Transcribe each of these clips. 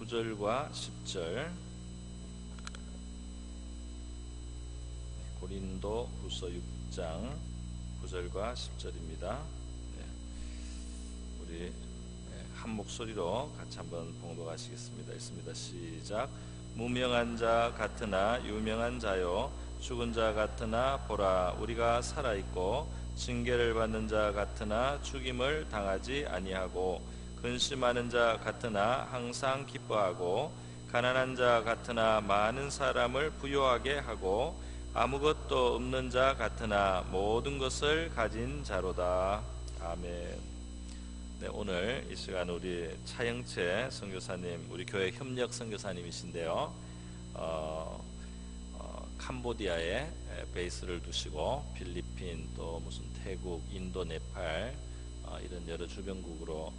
9절과 10절, 고린도 후서 6장 9절과 10절입니다. 우리 한 목소리로 같이 한번 봉독하시겠습니다. 읽습니다. 시작. 무명한 자 같으나 유명한 자요, 죽은 자 같으나 보라 우리가 살아있고, 징계를 받는 자 같으나 죽임을 당하지 아니하고, 근심하는 자 같으나 항상 기뻐하고, 가난한 자 같으나 많은 사람을 부유하게 하고, 아무것도 없는 자 같으나 모든 것을 가진 자로다. 아멘. 네, 오늘 이 시간 우리 차영채 선교사님, 우리 교회 협력 선교사님이신데요, 캄보디아에 베이스를 두시고 필리핀, 또 무슨 태국, 인도, 네팔 이런 여러 주변국으로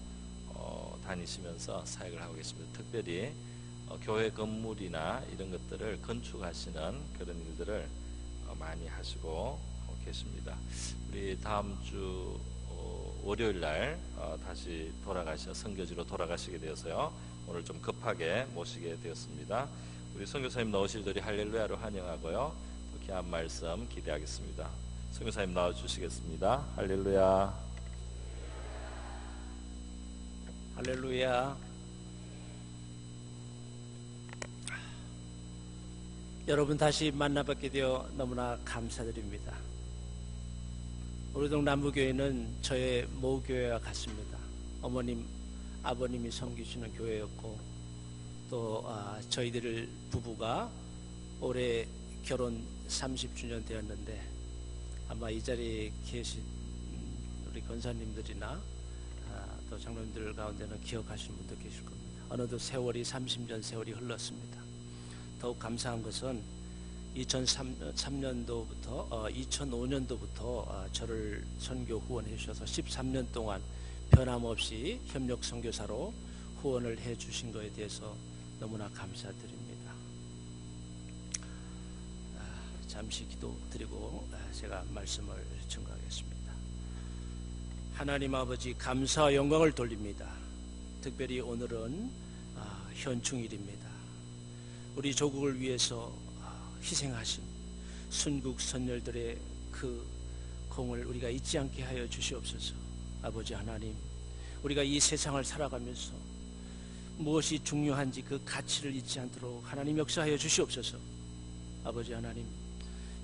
다니시면서 사역을 하고 계십니다. 특별히 교회 건물이나 이런 것들을 건축하시는 그런 일들을 많이 하시고 계십니다. 우리 다음 주 월요일 날 다시 선교지로 돌아가시게 되어서요, 오늘 좀 급하게 모시게 되었습니다. 우리 선교사님 나오실들이 할렐루야로 환영하고요, 또 귀한 말씀 기대하겠습니다. 선교사님 나와주시겠습니다. 할렐루야. 할렐루야. 여러분 다시 만나뵙게 되어 너무나 감사드립니다. 우리 동 남부교회는 저의 모교회와 같습니다. 어머님, 아버님이 섬기시는 교회였고, 또 저희들 부부가 올해 결혼 30주년 되었는데, 아마 이 자리에 계신 우리 권사님들이나 또 장로님들 가운데는 기억하시는 분도 계실 겁니다. 어느덧 세월이 30년 세월이 흘렀습니다. 더욱 감사한 것은 2005년도부터 저를 선교 후원해 주셔서 13년 동안 변함없이 협력 선교사로 후원을 해 주신 것에 대해서 너무나 감사드립니다. 잠시 기도드리고 제가 말씀을 증거하겠습니다. 하나님 아버지, 감사와 영광을 돌립니다. 특별히 오늘은 현충일입니다. 우리 조국을 위해서 희생하신 순국 선열들의 그 공을 우리가 잊지 않게 하여 주시옵소서. 아버지 하나님, 우리가 이 세상을 살아가면서 무엇이 중요한지 그 가치를 잊지 않도록 하나님 역사하여 주시옵소서. 아버지 하나님,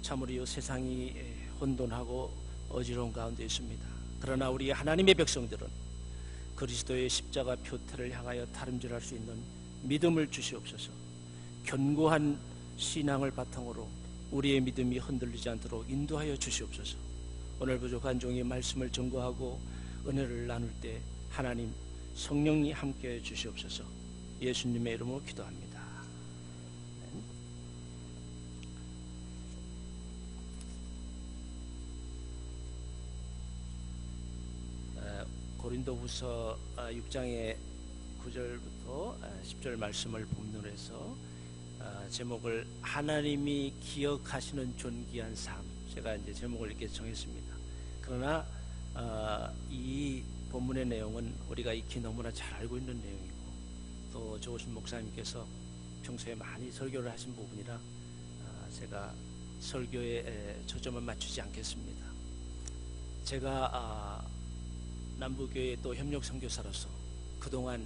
참으로 이 세상이 혼돈하고 어지러운 가운데 있습니다. 그러나 우리 하나님의 백성들은 그리스도의 십자가 표태를 향하여 다름질할 수 있는 믿음을 주시옵소서. 견고한 신앙을 바탕으로 우리의 믿음이 흔들리지 않도록 인도하여 주시옵소서. 오늘 부족한 종의 말씀을 증거하고 은혜를 나눌 때 하나님 성령님 함께해 주시옵소서. 예수님의 이름으로 기도합니다. 고린도후서 6장의 9절부터 10절 말씀을 본문으로 해서 제목을 하나님이 기억하시는 존귀한 삶, 제가 이제 제목을 이렇게 정했습니다. 그러나 이 본문의 내용은 우리가 익히 너무나 잘 알고 있는 내용이고, 또 조우신 목사님께서 평소에 많이 설교를 하신 부분이라 제가 설교에 초점을 맞추지 않겠습니다. 제가 남부교회 또 협력 선교사로서 그동안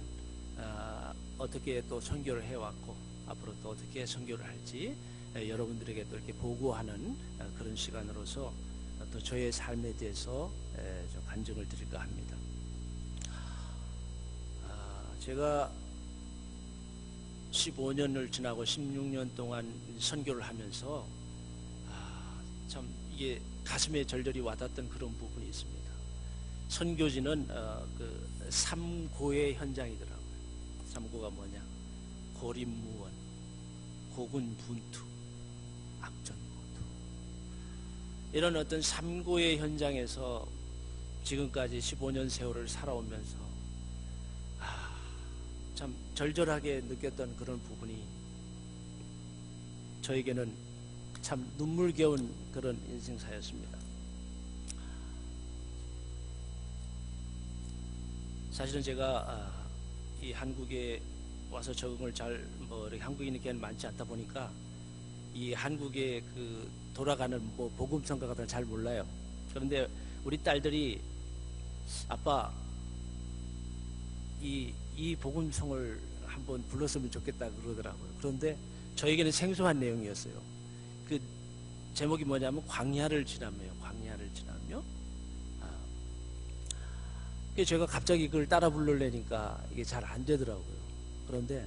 어떻게 또 선교를 해왔고 앞으로 또 어떻게 선교를 할지 여러분들에게 또 이렇게 보고하는 그런 시간으로서 또 저의 삶에 대해서 좀 간증을 드릴까 합니다. 제가 15년을 지나고 16년 동안 선교를 하면서 참 이게 가슴에 절절히 와닿던 그런 부분이 있습니다. 선교지는 그 삼고의 현장이더라고요. 삼고가 뭐냐? 고립무원, 고군분투, 악전고투, 이런 어떤 삼고의 현장에서 지금까지 15년 세월을 살아오면서 참 절절하게 느꼈던 그런 부분이 저에게는 참 눈물겨운 그런 인생사였습니다. 사실은 제가 이 한국에 와서 적응을 잘 이렇게 한국인에게 많지 않다 보니까 이 한국의 그 돌아가는 복음성가 같은 걸 잘 몰라요. 그런데 우리 딸들이 아빠 이 복음성을 한번 불렀으면 좋겠다 그러더라고요. 그런데 저에게는 생소한 내용이었어요. 그 제목이 뭐냐면 광야를 지나며요. 광야를 지나며. 제가 갑자기 그걸 따라 부르려니까 이게 잘 안 되더라고요. 그런데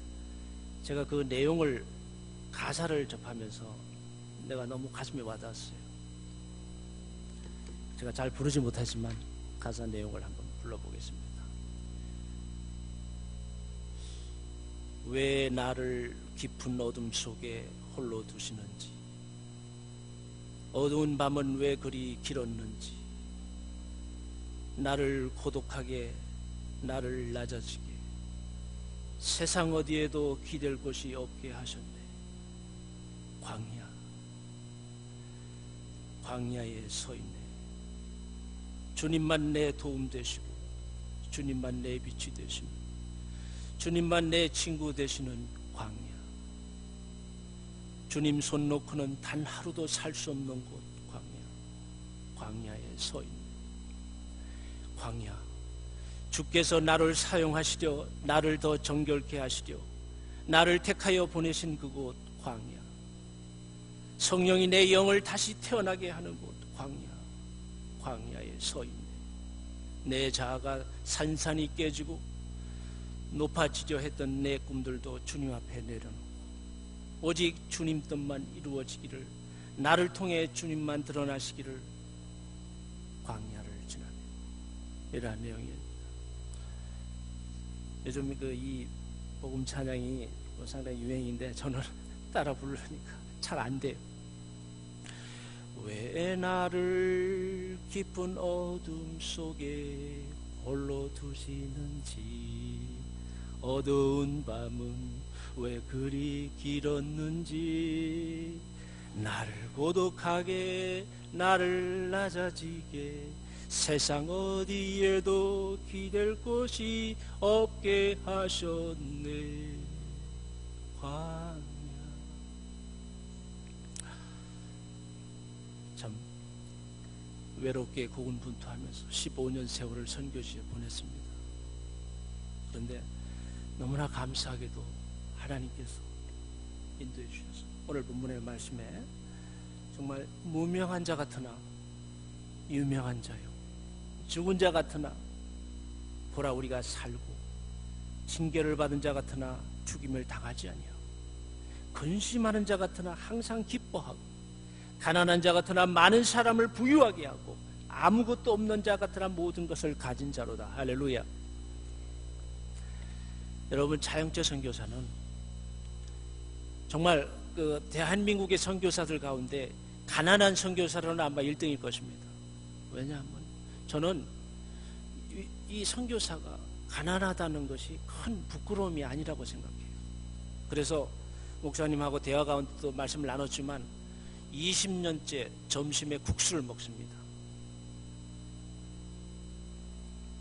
제가 그 내용을 가사를 접하면서 내가 너무 가슴에 와닿았어요. 제가 잘 부르지 못하지만 가사 내용을 한번 불러보겠습니다. 왜 나를 깊은 어둠 속에 홀로 두시는지, 어두운 밤은 왜 그리 길었는지, 나를 고독하게, 나를 낮아지게, 세상 어디에도 기댈 곳이 없게 하셨네. 광야에 서 있네. 주님만 내 도움 되시고, 주님만 내 빛이 되시는, 주님만 내 친구 되시는 광야. 주님 손 놓고는 단 하루도 살 수 없는 곳 광야에 서 있네. 광야, 주께서 나를 사용하시려, 나를 더 정결케 하시려 나를 택하여 보내신 그곳 광야. 성령이 내 영을 다시 태어나게 하는 곳 광야에 서 있네. 내 자아가 산산이 깨지고 높아지려 했던 내 꿈들도 주님 앞에 내려놓고 오직 주님 뜻만 이루어지기를, 나를 통해 주님만 드러나시기를 광야를 지나며. 이러한 내용입니다. 요즘 이 복음 찬양이 상당히 유행인데 저는 따라 부르니까 잘 안 돼요. 왜 나를 깊은 어둠 속에 홀로 두시는지, 어두운 밤은 왜 그리 길었는지, 나를 고독하게, 나를 낮아지게, 세상 어디에도 기댈 곳이 없게 하셨네. 광야. 참 외롭게 고군분투하면서 15년 세월을 선교지에 보냈습니다. 그런데 너무나 감사하게도 하나님께서 인도해 주셔서 오늘 본문의 말씀에 정말 무명한 자 같으나 유명한 자요, 죽은 자 같으나 보라 우리가 살고, 징계를 받은 자 같으나 죽임을 당하지 아니하고, 근심하는 자 같으나 항상 기뻐하고, 가난한 자 같으나 많은 사람을 부유하게 하고, 아무것도 없는 자 같으나 모든 것을 가진 자로다. 할렐루야. 여러분, 차영재 선교사는 정말 대한민국의 선교사들 가운데 가난한 선교사로는 아마 1등일 것입니다. 왜냐하면 저는 이 선교사가 가난하다는 것이 큰 부끄러움이 아니라고 생각해요. 그래서 목사님하고 대화 가운데도 말씀을 나눴지만 20년째 점심에 국수를 먹습니다.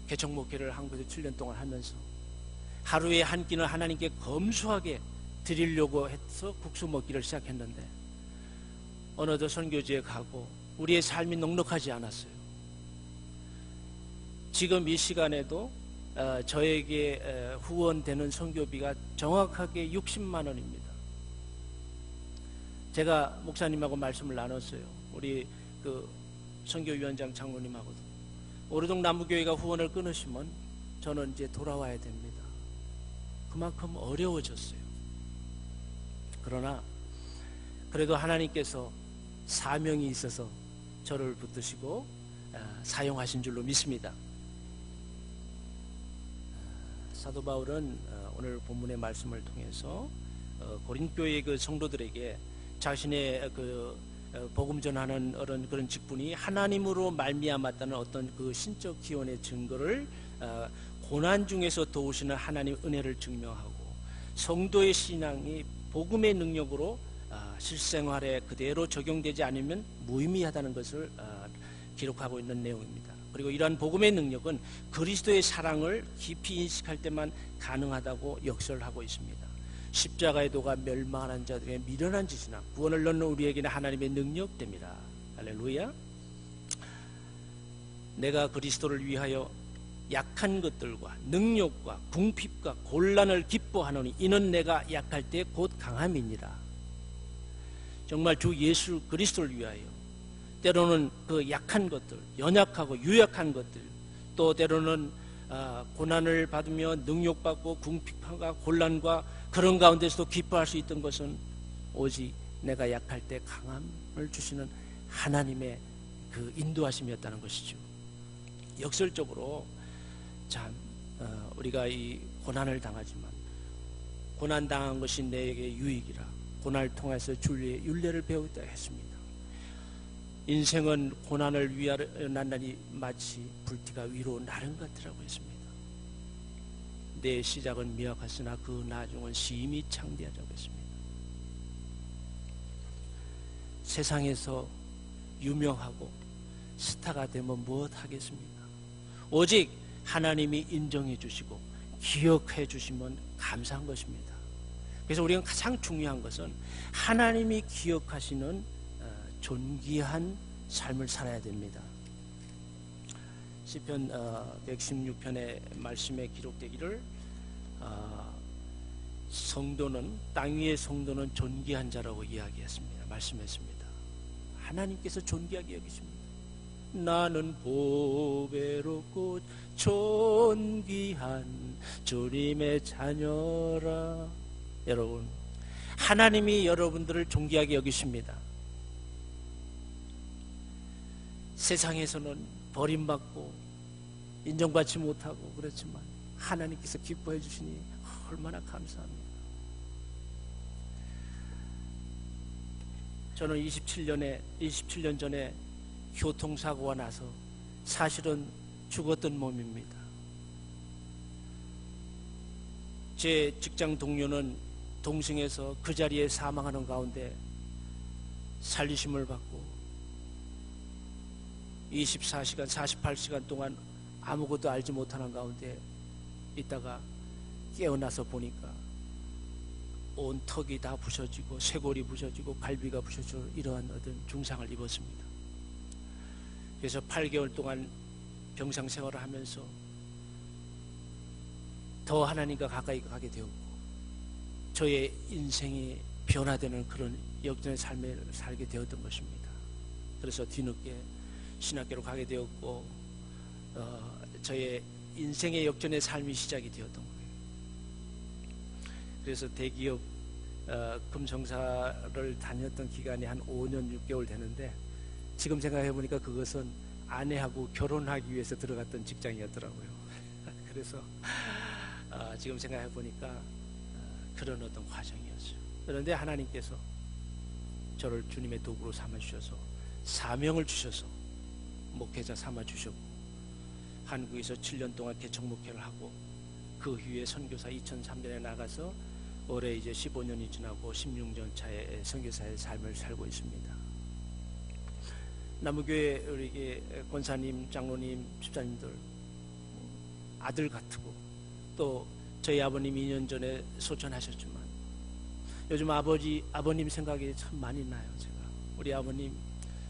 개척 목회를 한국에서 7년 동안 하면서 하루에 한 끼는 하나님께 검소하게 드리려고 해서 국수 먹기를 시작했는데 어느덧 선교지에 가고 우리의 삶이 넉넉하지 않았어요. 지금 이 시간에도 저에게 후원되는 선교비가 정확하게 60만 원입니다. 제가 목사님하고 말씀을 나눴어요. 우리 선교위원장 장로님하고도 오르동 남부교회가 후원을 끊으시면 저는 이제 돌아와야 됩니다. 그만큼 어려워졌어요. 그러나 그래도 하나님께서 사명이 있어서 저를 붙드시고 사용하신 줄로 믿습니다. 사도 바울은 오늘 본문의 말씀을 통해서 고린교의 그 성도들에게 자신의 복음 전하는 그런 직분이 하나님으로 말미암았다는 어떤 그 신적 기원의 증거를 고난 중에서 도우시는 하나님의 은혜를 증명하고, 성도의 신앙이 복음의 능력으로 실생활에 그대로 적용되지 않으면 무의미하다는 것을 기록하고 있는 내용입니다. 그리고 이러한 복음의 능력은 그리스도의 사랑을 깊이 인식할 때만 가능하다고 역설하고 있습니다. 십자가의 도가 멸망하는 자들에게 미련한 짓이나 구원을 얻는 우리에게는 하나님의 능력됩니다. 할렐루야. 내가 그리스도를 위하여 약한 것들과 능력과 궁핍과 곤란을 기뻐하노니 이는 내가 약할 때 곧 강함이니라. 정말 주 예수 그리스도를 위하여 때로는 그 약한 것들, 연약하고 유약한 것들, 또 때로는 고난을 받으며 능욕받고 궁핍함과 곤란과 그런 가운데서도 기뻐할 수 있던 것은 오직 내가 약할 때 강함을 주시는 하나님의 그 인도하심이었다는 것이죠. 역설적으로 참 우리가 이 고난을 당하지만 고난 당한 것이 내게 유익이라 고난을 통해서 주의 윤례를 배우겠다 했습니다. 인생은 고난을 위하여 난다니 마치 불티가 위로 나른 것 같으라고 했습니다. 내 시작은 미약하으나 그 나중은 심히 창대하다고 했습니다. 세상에서 유명하고 스타가 되면 무엇 하겠습니까? 오직 하나님이 인정해 주시고 기억해 주시면 감사한 것입니다. 그래서 우리가 가장 중요한 것은 하나님이 기억하시는 존귀한 삶을 살아야 됩니다. 시편 116편의 말씀에 기록되기를 성도는 땅 위의 성도는 존귀한 자라고 이야기했습니다. 말씀했습니다. 하나님께서 존귀하게 여기십니다. 나는 보배롭고 존귀한 주님의 자녀라. 여러분, 하나님이 여러분들을 존귀하게 여기십니다. 세상에서는 버림받고 인정받지 못하고 그렇지만 하나님께서 기뻐해 주시니 얼마나 감사합니다. 저는 27년 전에 교통사고가 나서 사실은 죽었던 몸입니다. 제 직장 동료는 동승에서 그 자리에 사망하는 가운데 살리심을 받고 24시간, 48시간 동안 아무것도 알지 못하는 가운데 있다가 깨어나서 보니까 온 턱이 다 부서지고 쇄골이 부서지고 갈비가 부서지고 이러한 어떤 중상을 입었습니다. 그래서 8개월 동안 병상 생활을 하면서 더 하나님과 가까이 가게 되었고 저의 인생이 변화되는 그런 역전의 삶을 살게 되었던 것입니다. 그래서 뒤늦게 신학교로 가게 되었고 저의 인생의 역전의 삶이 시작이 되었던 거예요. 그래서 대기업 금성사를 다녔던 기간이 한 5년 6개월 되는데 지금 생각해 보니까 그것은 아내하고 결혼하기 위해서 들어갔던 직장이었더라고요. 그래서 지금 생각해 보니까 그런 어떤 과정이었어요. 그런데 하나님께서 저를 주님의 도구로 삼아 주셔서 사명을 주셔서 목회자 삼아 주셨고 한국에서 7년 동안 개척 목회를 하고 그 후에 선교사 2003년에 나가서 올해 이제 15년이 지나고 16년 차에 선교사의 삶을 살고 있습니다. 남무교회 우리 권사님, 장로님, 집사님들 아들 같고 또 저희 아버님 2년 전에 소천하셨지만 요즘 아버님 생각이 참 많이 나요. 제가 우리 아버님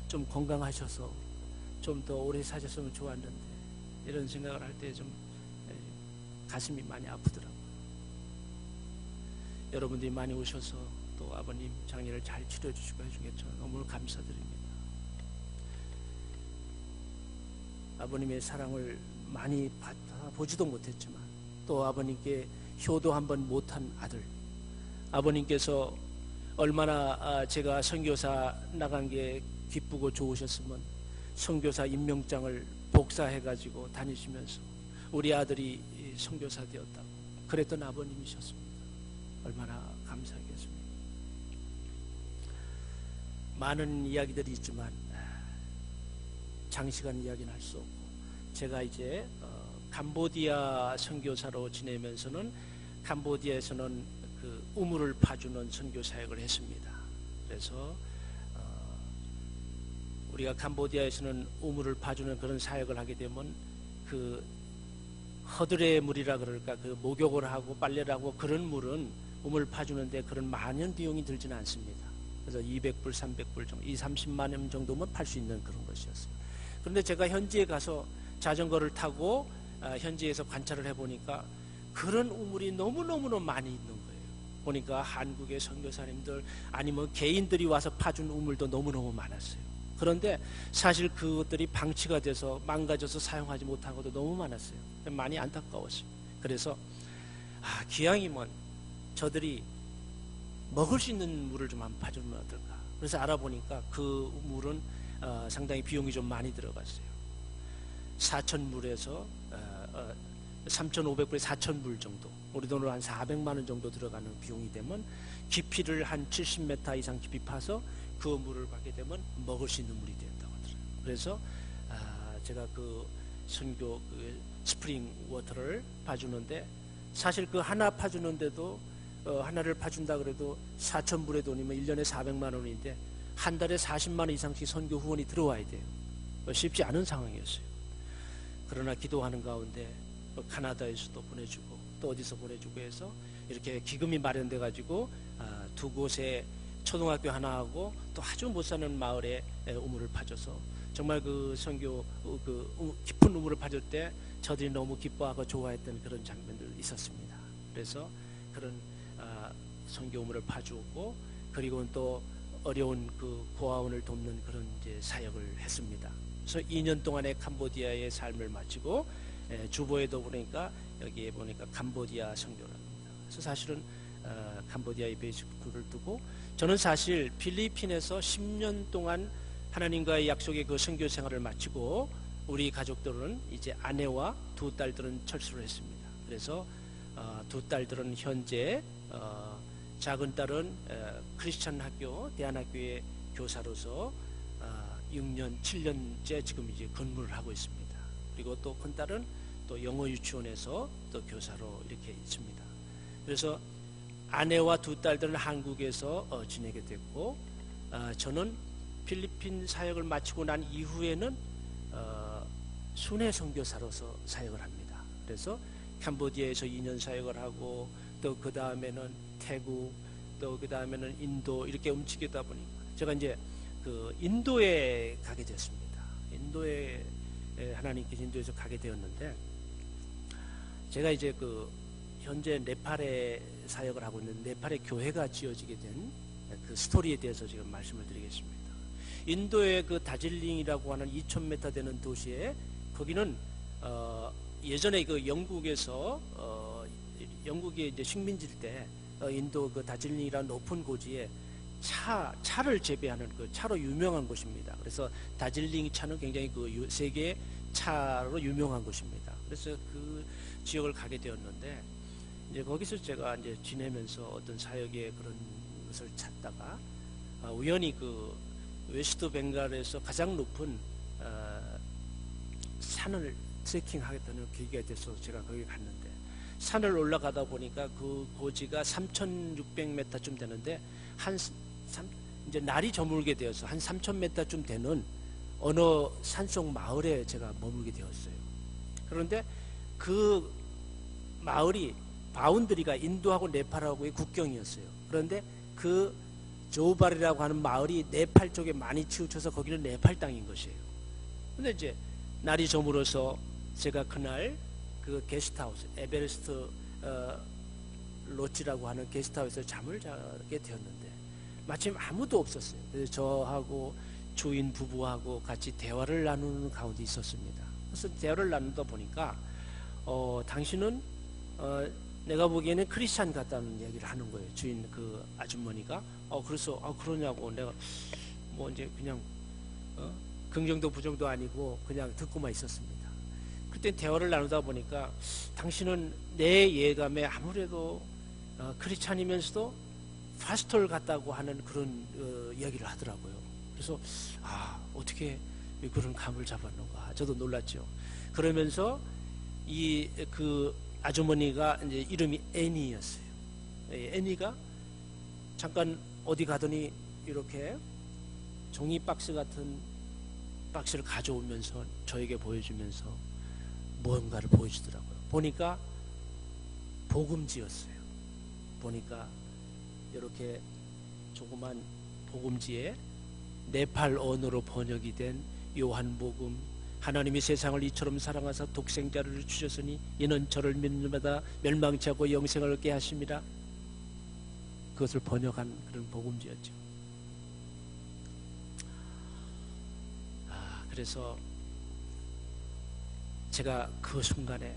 좀 건강하셔서 좀 더 오래 사셨으면 좋았는데 이런 생각을 할 때 좀 가슴이 많이 아프더라고요. 여러분들이 많이 오셔서 또 아버님 장례를 잘 치러해 주시고 해주겠죠. 너무 감사드립니다. 아버님의 사랑을 많이 보지도 못했지만 또 아버님께 효도 한번 못한 아들, 아버님께서 얼마나 제가 선교사 나간 게 기쁘고 좋으셨으면 선교사 임명장을 복사해가지고 다니시면서 우리 아들이 선교사 되었다고 그랬던 아버님이셨습니다. 얼마나 감사하겠습니까? 많은 이야기들이 있지만 장시간 이야기는 할 수 없고 제가 이제 캄보디아 선교사로 지내면서는 캄보디아에서는 그 우물을 파주는 선교 사역을 했습니다. 그래서 우리가 캄보디아에서는 우물을 파주는 그런 사역을 하게 되면 그 허들의 물이라 그럴까, 그 목욕을 하고 빨래를 하고 그런 물은 우물 파주는데 그런 많은 비용이 들지는 않습니다. 그래서 200불, 300불 정도, 30만 원 정도면 팔 수 있는 그런 것이었어요. 그런데 제가 현지에 가서 자전거를 타고 현지에서 관찰을 해보니까 그런 우물이 너무너무 많이 있는 거예요. 보니까 한국의 선교사님들 아니면 개인들이 와서 파준 우물도 너무너무 많았어요. 그런데 사실 그것들이 방치가 돼서 망가져서 사용하지 못한 것도 너무 많았어요. 많이 안타까웠어요. 그래서 기왕이면 저들이 먹을 수 있는 물을 좀 한번 파주면 어떨까. 그래서 알아보니까 그 물은 상당히 비용이 좀 많이 들어갔어요. 4,000불에서 3,500불에 4,000불 정도, 우리 돈으로 한 400만 원 정도 들어가는 비용이 되면 깊이를 한 70m 이상 깊이 파서 그 물을 받게 되면 먹을 수 있는 물이 된다고 하더라고요. 그래서 제가 그 선교 그 스프링 워터를 파주는데, 사실 그 하나 파주는데도 하나를 파준다 그래도 4,000불의 돈이면 1년에 400만 원인데 한 달에 40만 원 이상씩 선교 후원이 들어와야 돼요. 쉽지 않은 상황이었어요. 그러나 기도하는 가운데 카나다에서도 보내주고 또 어디서 보내주고 해서 이렇게 기금이 마련돼 가지고 두 곳에 초등학교 하나하고 또 아주 못 사는 마을에 우물을 파줘서 정말 그 선교 그 깊은 우물을 파줄 때 저들이 너무 기뻐하고 좋아했던 그런 장면들 있었습니다. 그래서 그런 선교 우물을 파주었고, 그리고 또 어려운 그 고아원을 돕는 그런 이제 사역을 했습니다. 그래서 2년 동안의 캄보디아의 삶을 마치고 주보에도 보니까 여기에 보니까 캄보디아 선교랍니다. 그래서 사실은 캄보디아의 베이스를 두고 저는 사실 필리핀에서 10년 동안 하나님과의 약속의 그 선교 생활을 마치고 우리 가족들은 이제 아내와 두 딸들은 철수를 했습니다. 그래서 두 딸들은 현재 작은 딸은 크리스천 학교 대안학교의 교사로서 6년 7년째 지금 이제 근무를 하고 있습니다. 그리고 또 큰 딸은 또 영어 유치원에서 또 교사로 이렇게 있습니다. 그래서 아내와 두 딸들은 한국에서 지내게 됐고, 저는 필리핀 사역을 마치고 난 이후에는 순회 선교사로서 사역을 합니다. 그래서 캄보디아에서 2년 사역을 하고 또 그 다음에는 태국, 또 그 다음에는 인도 이렇게 움직이다 보니까 제가 이제 그 인도에 가게 됐습니다. 인도에 하나님께서 인도에서 가게 되었는데, 제가 이제 그 현재 네팔에 사역을 하고 있는 네팔의 교회가 지어지게 된 그 스토리에 대해서 지금 말씀을 드리겠습니다. 인도의 그 다질링이라고 하는 2,000m 되는 도시에, 거기는 예전에 그 영국에서 영국이 이제 식민지일 때 인도 그 다질링이라는 높은 고지에 차를 재배하는 그 차로 유명한 곳입니다. 그래서 다질링 차는 굉장히 그 세계 차로 유명한 곳입니다. 그래서 그 지역을 가게 되었는데, 이제 거기서 제가 이제 지내면서 어떤 사역의 그런 것을 찾다가 우연히 그 웨스트 벵갈에서 가장 높은 산을 트레킹하겠다는 계기가 돼서 제가 거기 갔는데, 산을 올라가다 보니까 그 고지가 3,600m쯤 되는데 이제 날이 저물게 되어서 한 3,000m쯤 되는 어느 산속 마을에 제가 머물게 되었어요. 그런데 그 마을이 바운드리가 인도하고 네팔하고의 국경이었어요. 그런데 그 조발이라고 하는 마을이 네팔 쪽에 많이 치우쳐서 거기는 네팔 땅인 것이에요. 근데 이제 날이 저물어서 제가 그날 그 게스트하우스, 에베레스트 로지라고 하는 게스트하우스에서 잠을 자게 되었는데 마침 아무도 없었어요. 그래서 저하고 주인 부부하고 같이 대화를 나누는 가운데 있었습니다. 그래서 대화를 나누다 보니까 당신은 내가 보기에는 크리스찬 같다는 얘기를 하는 거예요. 주인 그 아주머니가. 그래서 그러냐고 내가 뭐 이제 그냥 긍정도 부정도 아니고 그냥 듣고만 있었습니다. 그때 대화를 나누다 보니까 당신은 내 예감에 아무래도 크리스찬이면서도 파스토를 같다고 하는 그런 이야기를 하더라고요. 그래서 어떻게 그런 감을 잡았는가 저도 놀랐죠. 그러면서 이 그 아주머니가 이제 이름이 애니였어요. 애니가 잠깐 어디 가더니 이렇게 종이 박스 같은 박스를 가져오면서 저에게 보여주면서 무언가를 보여주더라고요. 보니까 복음지였어요. 보니까 이렇게 조그만 복음지에 네팔 언어로 번역이 된 요한복음, 하나님이 세상을 이처럼 사랑하사 독생자를 주셨으니 이는 저를 믿는 자마다 멸망치 않고 영생을 얻게 하심이라. 그것을 번역한 그런 복음지였죠. 그래서 제가 그 순간에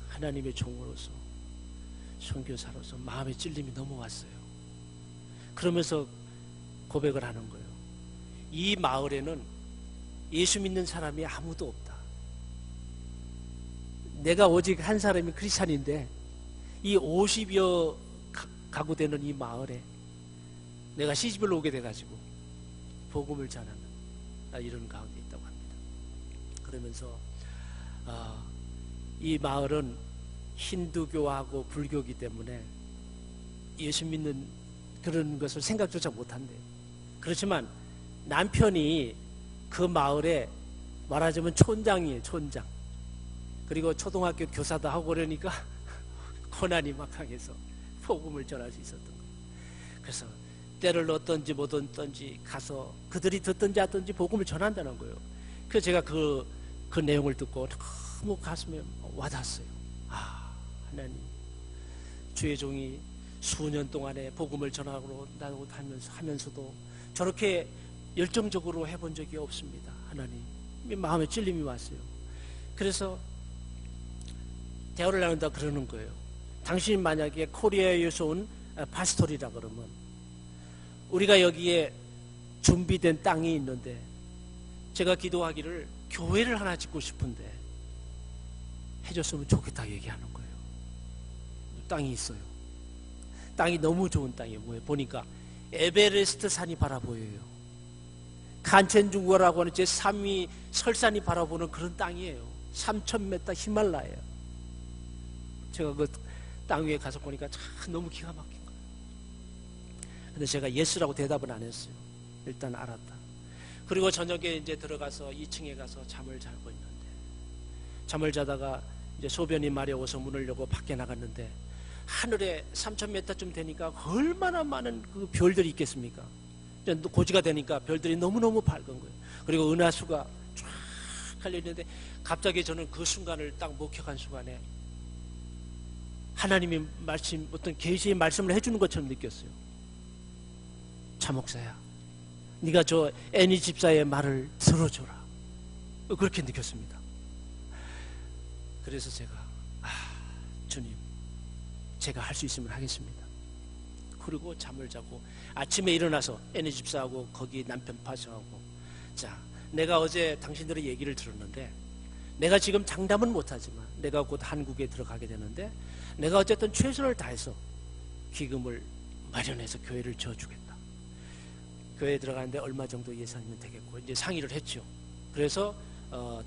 하나님의 종으로서, 선교사로서 마음의 찔림이 넘어왔어요. 그러면서 고백을 하는 거예요. 이 마을에는 예수 믿는 사람이 아무도 없다. 내가 오직 한 사람이 크리스찬인데 이 50여 가구 되는 이 마을에 내가 시집을 오게 돼가지고 복음을 전하는 이런 가운데 있다고 합니다. 그러면서 이 마을은 힌두교하고 불교이기 때문에 예수 믿는 그런 것을 생각조차 못한대요. 그렇지만 남편이 그 마을에 말하자면 촌장이에요. 촌장. 그리고 초등학교 교사도 하고 그러니까 고난이 막강해서 복음을 전할 수 있었던 거예요. 그래서 때를 얻든지 못 얻든지 가서 그들이 듣든지 하든지 복음을 전한다는 거예요. 그래서 제가 그 내용을 듣고 너무 가슴에 와닿았어요. 하나님, 주의 종이 수년 동안에 복음을 전하고 하면서도 저렇게 열정적으로 해본 적이 없습니다. 하나님, 마음에 찔림이 왔어요. 그래서 대화를 나눈다 그러는 거예요. 당신이 만약에 코리아에서 온 파스토리라 그러면 우리가 여기에 준비된 땅이 있는데 제가 기도하기를 교회를 하나 짓고 싶은데 해줬으면 좋겠다 얘기하는 거예요. 땅이 있어요. 땅이 너무 좋은 땅이에요. 보니까 에베레스트 산이 바라보여요. 간첸중국어라고 하는 제 3위 설산이 바라보는 그런 땅이에요. 3,000m 히말라야. 제가 그 땅 위에 가서 보니까 참 너무 기가 막힌 거예요. 근데 제가 예스라고 대답은 안 했어요. 일단 알았다. 그리고 저녁에 이제 들어가서 2층에 가서 잠을 자고 있는데, 잠을 자다가 이제 소변이 마려워서 문을 열고 밖에 나갔는데 하늘에 3,000m쯤 되니까 얼마나 많은 그 별들이 있겠습니까? 고지가 되니까 별들이 너무너무 밝은 거예요. 그리고 은하수가 쫙 깔려있는데 갑자기 저는 그 순간을 딱 목격한 순간에 하나님이 말씀, 어떤 계시의 말씀을 해주는 것처럼 느꼈어요. 차 목사야, 네가 저 애니 집사의 말을 들어줘라. 그렇게 느꼈습니다. 그래서 제가 주님, 제가 할 수 있으면 하겠습니다. 그리고 잠을 자고 아침에 일어나서 애니 집사하고 거기 남편 파송하고, 자, 내가 어제 당신들의 얘기를 들었는데 내가 지금 장담은 못하지만 내가 곧 한국에 들어가게 되는데 내가 어쨌든 최선을 다해서 기금을 마련해서 교회를 지어주겠다. 교회에 들어가는데 얼마 정도 예산이면 되겠고 이제 상의를 했죠. 그래서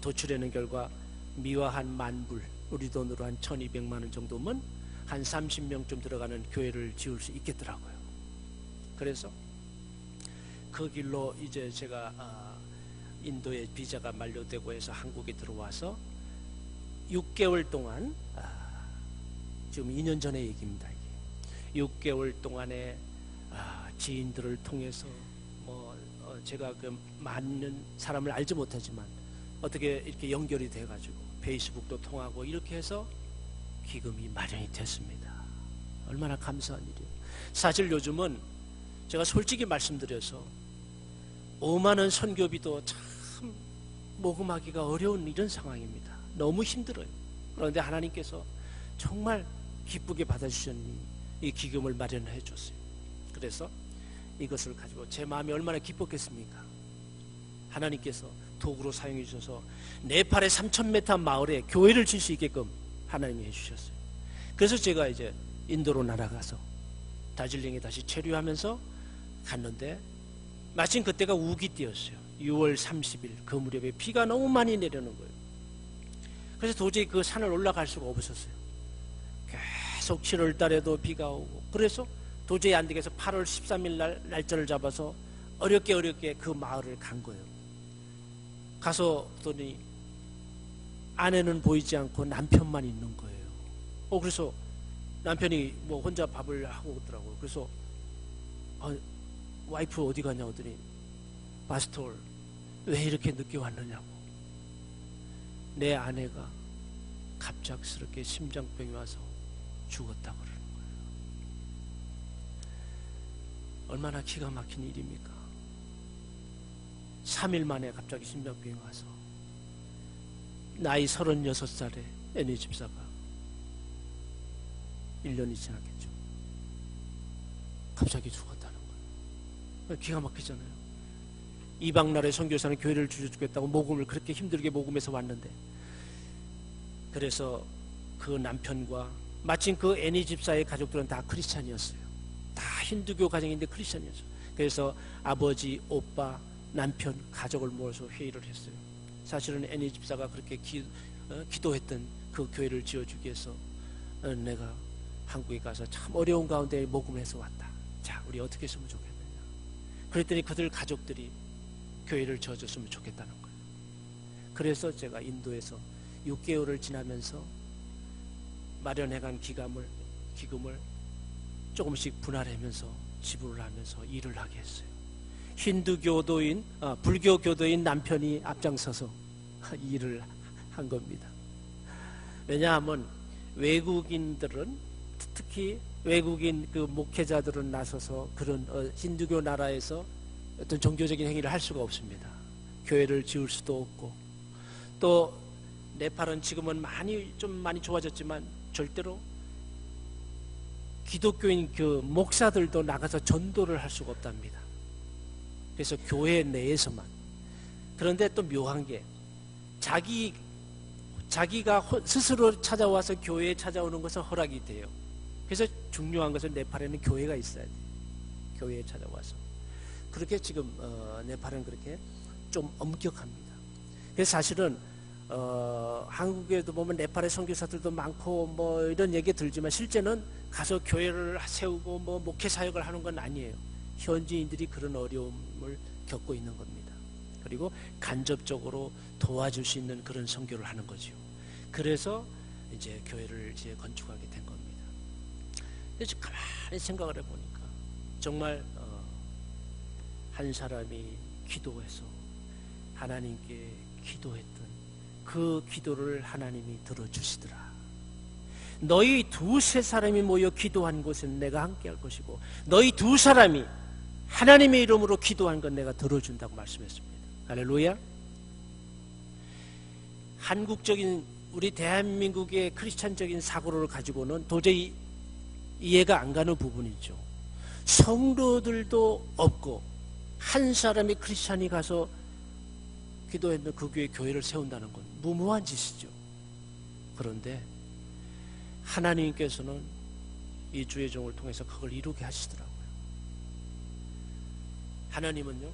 도출해낸 결과 미화 한 10,000불, 우리 돈으로 한 1,200만 원 정도면 한 30명쯤 들어가는 교회를 지을 수 있겠더라고요. 그래서 그 길로 이제 제가 인도의 비자가 만료되고 해서 한국에 들어와서 6개월 동안, 지금 2년 전의 얘기입니다. 이게 6개월 동안에 지인들을 통해서 제가 그 많은 사람을 알지 못하지만 어떻게 이렇게 연결이 돼가지고 페이스북도 통하고 이렇게 해서 기금이 마련이 됐습니다. 얼마나 감사한 일이에요. 사실 요즘은 제가 솔직히 말씀드려서 5만 원 선교비도 참 모금하기가 어려운 이런 상황입니다. 너무 힘들어요. 그런데 하나님께서 정말 기쁘게 받아주셨니 이 기금을 마련해 줬어요. 그래서 이것을 가지고 제 마음이 얼마나 기뻤겠습니까? 하나님께서 도구로 사용해 주셔서 네팔의 3,000m 마을에 교회를 질 수 있게끔 하나님이 해주셨어요. 그래서 제가 이제 인도로 날아가서 다질링에 다시 체류하면서 갔는데 마침 그때가 우기띠였어요. 6월 30일 그 무렵에 비가 너무 많이 내려는 거예요. 그래서 도저히 그 산을 올라갈 수가 없었어요. 계속 7월 달에도 비가 오고, 그래서 도저히 안 되겠어 8월 13일 날 날짜를 잡아서 어렵게 그 마을을 간 거예요. 가서 보더니 아내는 보이지 않고 남편만 있는 거예요. 그래서 남편이 뭐 혼자 밥을 하고 오더라고요. 그래서 와이프 어디 갔냐 하더니 파스톨 왜 이렇게 늦게 왔느냐고. 내 아내가 갑작스럽게 심장병이 와서 죽었다고 그러는 거예요. 얼마나 기가 막힌 일입니까? 3일 만에 갑자기 심장병이 와서 나이 36살에 애네 집사가 1년이 지났겠죠. 갑자기 죽었다는 거예요. 기가 막히잖아요. 이방나라의 선교사는 교회를 주겠다고 모금을 그렇게 힘들게 모금해서 왔는데, 그래서 그 남편과 마침 그 애니 집사의 가족들은 다 크리스찬이었어요. 다 힌두교 가정인데 크리스찬이었어요. 그래서 아버지, 오빠, 남편, 가족을 모아서 회의를 했어요. 사실은 애니 집사가 그렇게 기도했던 그 교회를 지어주기 위해서 내가 한국에 가서 참 어려운 가운데 모금해서 왔다. 자, 우리 어떻게 했으면 좋겠느냐. 그랬더니 그들 가족들이 교회를 지어줬으면 좋겠다는 거예요. 그래서 제가 인도에서 6개월을 지나면서 마련해간 기금을 조금씩 분할하면서 지불을 하면서 일을 하게 했어요. 불교 교도인 남편이 앞장서서 일을 한 겁니다. 왜냐하면 외국인들은, 특히 외국인 그 목회자들은 나서서 그런 힌두교 나라에서 어떤 종교적인 행위를 할 수가 없습니다. 교회를 지을 수도 없고, 또 네팔은 지금은 좀 많이 좋아졌지만 절대로 기독교인 그 목사들도 나가서 전도를 할 수가 없답니다. 그래서 교회 내에서만. 그런데 또 묘한 게 자기가 스스로 찾아와서 교회에 찾아오는 것은 허락이 돼요. 그래서 중요한 것은 네팔에는 교회가 있어야 돼요. 교회에 찾아와서. 그렇게 지금 네팔은 그렇게 좀 엄격합니다. 그래서 사실은 한국에도 보면 네팔의 선교사들도 많고 뭐 이런 얘기 들지만 실제는 가서 교회를 세우고 뭐 목회 사역을 하는 건 아니에요. 현지인들이 그런 어려움을 겪고 있는 겁니다. 그리고 간접적으로 도와줄 수 있는 그런 선교를 하는 거죠. 그래서 이제 교회를 이제 건축하게 된 겁니다. 그래서 가만히 생각을 해보니까 정말 한 사람이 기도해서 하나님께 기도했던 그 기도를 하나님이 들어주시더라. 너희 두세 사람이 모여 기도한 곳은 내가 함께 할 것이고 너희 두 사람이 하나님의 이름으로 기도한 건 내가 들어준다고 말씀했습니다. 할렐루야. 한국적인 우리 대한민국의 크리스찬적인 사고를 가지고는 도저히 이해가 안 가는 부분이죠. 성도들도 없고 한 사람이 크리스찬이 가서 기도했는 그 교회를 세운다는 건 무모한 짓이죠. 그런데 하나님께서는 이 주의 종을 통해서 그걸 이루게 하시더라고요. 하나님은요,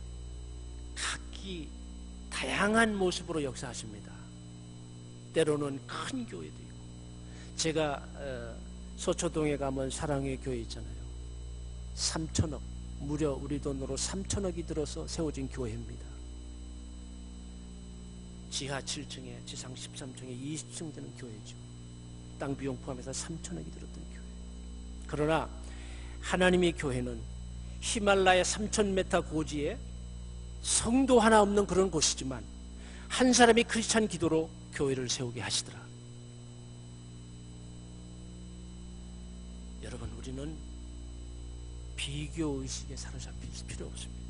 각기 다양한 모습으로 역사하십니다. 때로는 큰 교회도 있고, 제가 서초동에 가면 사랑의 교회 있잖아요. 3천억, 무려 우리 돈으로 3천억이 들어서 세워진 교회입니다. 지하 7층에 지상 13층에 20층 되는 교회죠. 땅 비용 포함해서 3천억이 들었던 교회. 그러나 하나님의 교회는 히말라야 3,000m 고지에 성도 하나 없는 그런 곳이지만 한 사람이 크리스찬 기도로 교회를 세우게 하시더라. 여러분, 우리는 비교의식에 사로잡힐 필요 없습니다.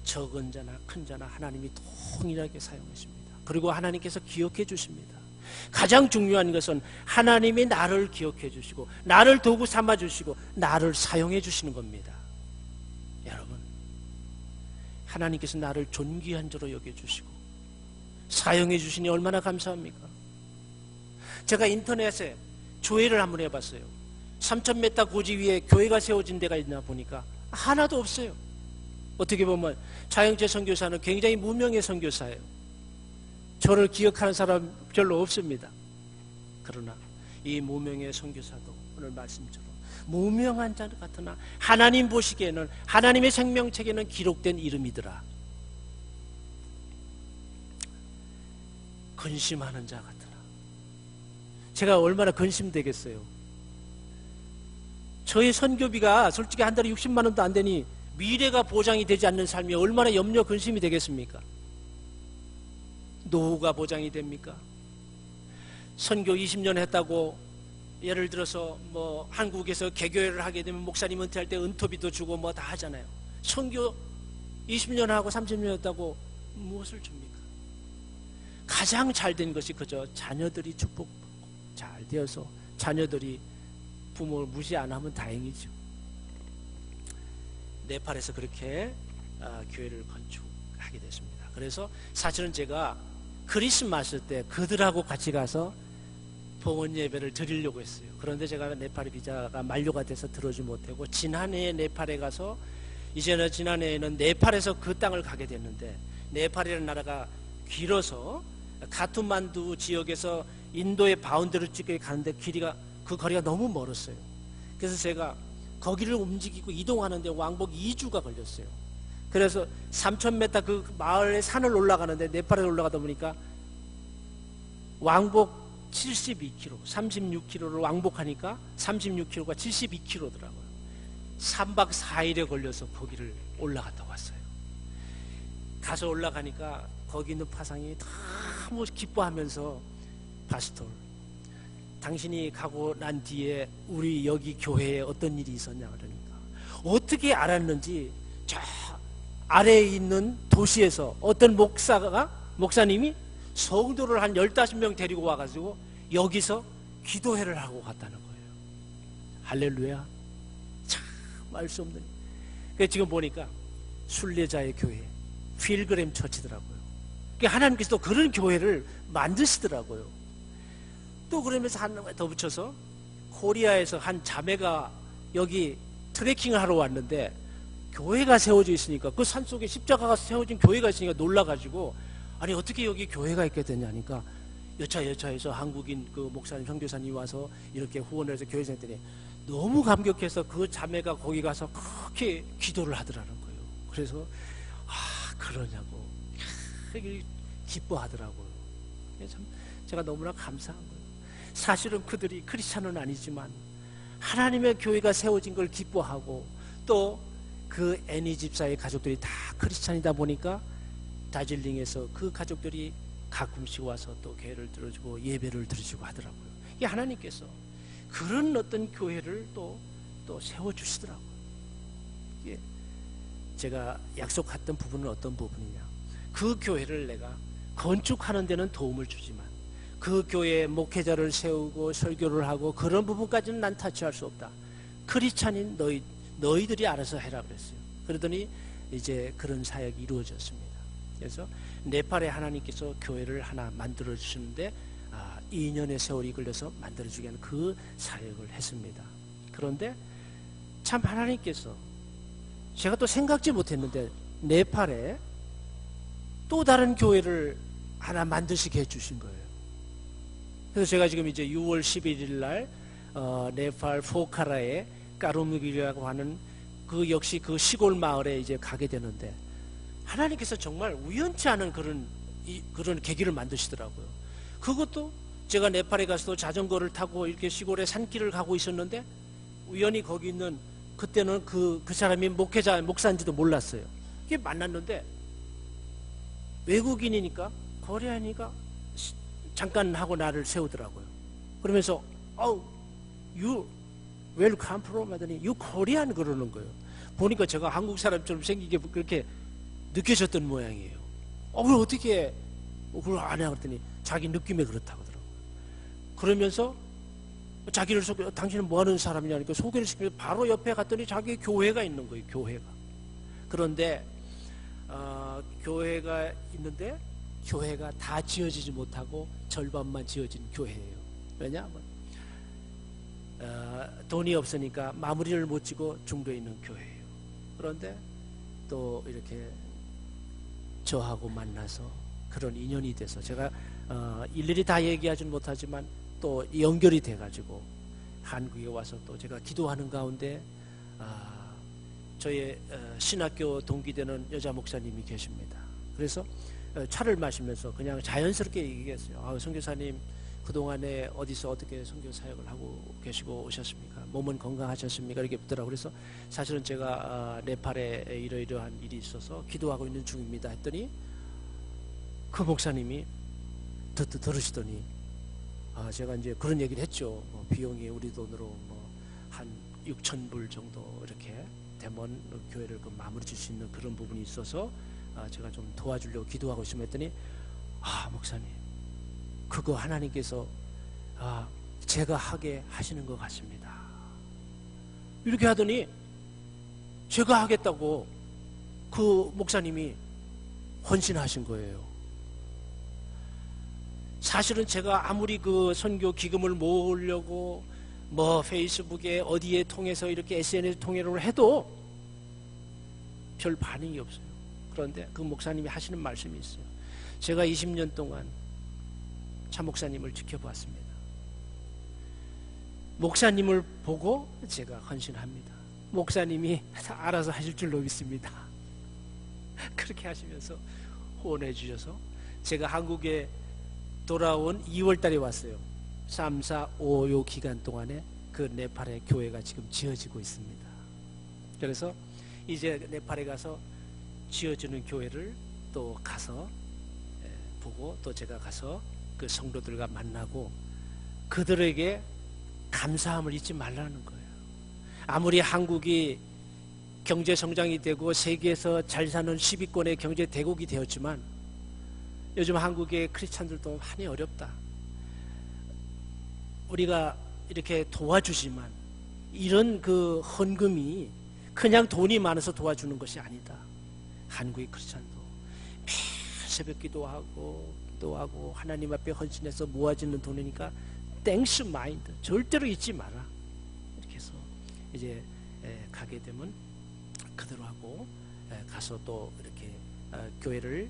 적은 자나 큰 자나 하나님이 동일하게 사용하십니다. 그리고 하나님께서 기억해 주십니다. 가장 중요한 것은 하나님이 나를 기억해 주시고 나를 도구 삼아 주시고 나를 사용해 주시는 겁니다. 여러분, 하나님께서 나를 존귀한 자로 여겨주시고 사용해 주시니 얼마나 감사합니까? 제가 인터넷에 조회를 한번 해봤어요. 3,000m 고지 위에 교회가 세워진 데가 있나 보니까 하나도 없어요. 어떻게 보면 차영재 선교사는 굉장히 무명의 선교사예요. 저를 기억하는 사람 별로 없습니다. 그러나 이 무명의 선교사도 오늘 말씀처럼 무명한 자 같으나 하나님 보시기에는, 하나님의 생명책에는 기록된 이름이더라. 근심하는 자 같으나. 제가 얼마나 근심되겠어요. 저의 선교비가 솔직히 한 달에 60만 원도 안 되니 미래가 보장이 되지 않는 삶이 얼마나 염려 근심이 되겠습니까? 노후가 보장이 됩니까? 선교 20년 했다고 예를 들어서 뭐 한국에서 개교회를 하게 되면 목사님 은퇴할 때 은토비도 주고 뭐 다 하잖아요. 선교 20년 하고 30년 했다고 무엇을 줍니까? 가장 잘된 것이 그저 자녀들이 축복받고 잘 되어서 자녀들이 부모를 무시 안 하면 다행이죠. 네팔에서 그렇게 교회를 건축하게 됐습니다. 그래서 사실은 제가 크리스마스 때 그들하고 같이 가서 봉헌 예배를 드리려고 했어요. 그런데 제가 네팔 비자가 만료가 돼서 들어오지 못하고 지난해에 네팔에 가서 이제는 지난해에는 네팔에서 그 땅을 가게 됐는데 네팔이라는 나라가 길어서 카투만두 지역에서 인도의 바운드를 찍게 가는데 그 거리가 너무 멀었어요. 그래서 제가 거기를 움직이고 이동하는데 왕복 2주가 걸렸어요. 그래서 3,000m 그 마을의 산을 올라가는데 네팔에 올라가다 보니까 왕복 72km, 36km를 왕복하니까 36km가 72km더라고요. 3박 4일에 걸려서 거기를 올라갔다 왔어요. 가서 올라가니까 거기 있는 파상이 너무 기뻐하면서 파스톨, 당신이 가고 난 뒤에 우리 여기 교회에 어떤 일이 있었냐 그러니까 어떻게 알았는지 저 아래에 있는 도시에서 어떤 목사님이 성도를 한 15명 데리고 와가지고 여기서 기도회를 하고 갔다는 거예요. 할렐루야. 참 알 수 없는. 지금 보니까 순례자의 교회, 필그램 처치더라고요. 하나님께서 또 그런 교회를 만드시더라고요. 또 그러면서 하나 더 붙여서 코리아에서 한 자매가 여기 트레킹을 하러 왔는데 교회가 세워져 있으니까 그 산속에 십자가가 세워진 교회가 있으니까 놀라가지고 아니 어떻게 여기 교회가 있게 됐냐니까 여차여차해서 한국인 그 목사님 선교사님이 와서 이렇게 후원을 해서 교회 생겼더니 너무 감격해서 그 자매가 거기 가서 그렇게 기도를 하더라는 거예요. 그래서 그러냐고 기뻐하더라고요. 참 제가 너무나 감사한 거예요. 사실은 그들이 크리스찬은 아니지만 하나님의 교회가 세워진 걸 기뻐하고 또 그 애니 집사의 가족들이 다 크리스찬이다 보니까 다질링에서 그 가족들이 가끔씩 와서 또 교회를 들어주고 예배를 드려주고 하더라고요. 이게 하나님께서 그런 어떤 교회를 또 세워주시더라고요. 이게 제가 약속했던 부분은 어떤 부분이냐, 그 교회를 내가 건축하는 데는 도움을 주지만 그 교회에 목회자를 세우고 설교를 하고 그런 부분까지는 난 타치할 수 없다. 크리스찬인 너희들이 알아서 해라 그랬어요. 그러더니 이제 그런 사역이 이루어졌습니다. 그래서 네팔에 하나님께서 교회를 하나 만들어 주시는데 2년의 세월이 걸려서 만들어 주게 하는 그 사역을 했습니다. 그런데 참 하나님께서 제가 또 생각지 못했는데 네팔에 또 다른 교회를 하나 만드시게 해주신 거예요. 그래서 제가 지금 이제 6월 11일 날 네팔 포카라에 까루무기라고 하는 그 역시 그 시골 마을에 이제 가게 되는데 하나님께서 정말 우연치 않은 그런 계기를 만드시더라고요. 그것도 제가 네팔에 가서도 자전거를 타고 이렇게 시골에 산길을 가고 있었는데 우연히 거기 있는 그때는 그 사람이 목사인지도 몰랐어요. 이게 만났는데 외국인이니까 코리아니까 잠깐 하고 나를 세우더라고요. 그러면서 you welcome from 하더니 you Korean 그러는 거예요. 보니까 제가 한국 사람처럼 생기게 그렇게 느껴졌던 모양이에요. 그걸 어떻게 그걸 안 해? 그랬더니 자기 느낌에 그렇다고 하더라고요. 그러면서 자기를 당신은 뭐 하는 사람이냐니까 소개를 시키면서 바로 옆에 갔더니 자기 교회가 있는 거예요. 교회가. 그런데 교회가 있는데 교회가 다 지어지지 못하고 절반만 지어진 교회예요. 왜냐하면 돈이 없으니까 마무리를 못 지고 중도에 있는 교회예요. 그런데 또 이렇게 저하고 만나서 그런 인연이 돼서 제가 일일이 다 얘기하지는 못하지만 또 연결이 돼가지고 한국에 와서 또 제가 기도하는 가운데 저의 신학교 동기되는 여자 목사님이 계십니다. 그래서 차를 마시면서 그냥 자연스럽게 얘기했어요. 아, 선교사님 그동안에 어디서 어떻게 선교 사역을 하고 계시고 오셨습니까? 몸은 건강하셨습니까? 이렇게 묻더라고요. 그래서 사실은 제가 네팔에 이러이러한 일이 있어서 기도하고 있는 중입니다 했더니 그 목사님이 들으시더니 제가 이제 그런 얘기를 했죠. 뭐 비용이 우리 돈으로 뭐 한 6,000불 정도 이렇게 대먼 교회를 마무리 줄 수 있는 그런 부분이 있어서 제가 좀 도와주려고 기도하고 있으면 했더니 목사님 그거 하나님께서 제가 하게 하시는 것 같습니다. 이렇게 하더니 제가 하겠다고 그 목사님이 헌신하신 거예요. 사실은 제가 아무리 그 선교 기금을 모으려고 뭐 페이스북에 어디에 통해서 이렇게 SNS 통해로 해도 별 반응이 없어요. 그런데 그 목사님이 하시는 말씀이 있어요. 제가 20년 동안 차 목사님을 지켜보았습니다. 목사님을 보고 제가 헌신합니다. 목사님이 알아서 하실 줄로 믿습니다. 그렇게 하시면서 후원해 주셔서 제가 한국에 돌아온 2월 달에 왔어요. 3, 4, 5 요 기간 동안에 그 네팔의 교회가 지금 지어지고 있습니다. 그래서 이제 네팔에 가서 지어지는 교회를 또 가서 보고 또 제가 가서 그 성도들과 만나고 그들에게 감사함을 잊지 말라는 거예요. 아무리 한국이 경제 성장이 되고 세계에서 잘 사는 10위권의 경제 대국이 되었지만 요즘 한국의 크리스찬들도 많이 어렵다. 우리가 이렇게 도와주지만 이런 그 헌금이 그냥 돈이 많아서 도와주는 것이 아니다. 한국의 크리스찬도 매일 새벽 기도하고 하나님 앞에 헌신해서 모아지는 돈이니까 땡스 마인드 절대로 잊지 마라. 이렇게 해서 이제 가게 되면 그들하고 가서 또 이렇게 교회를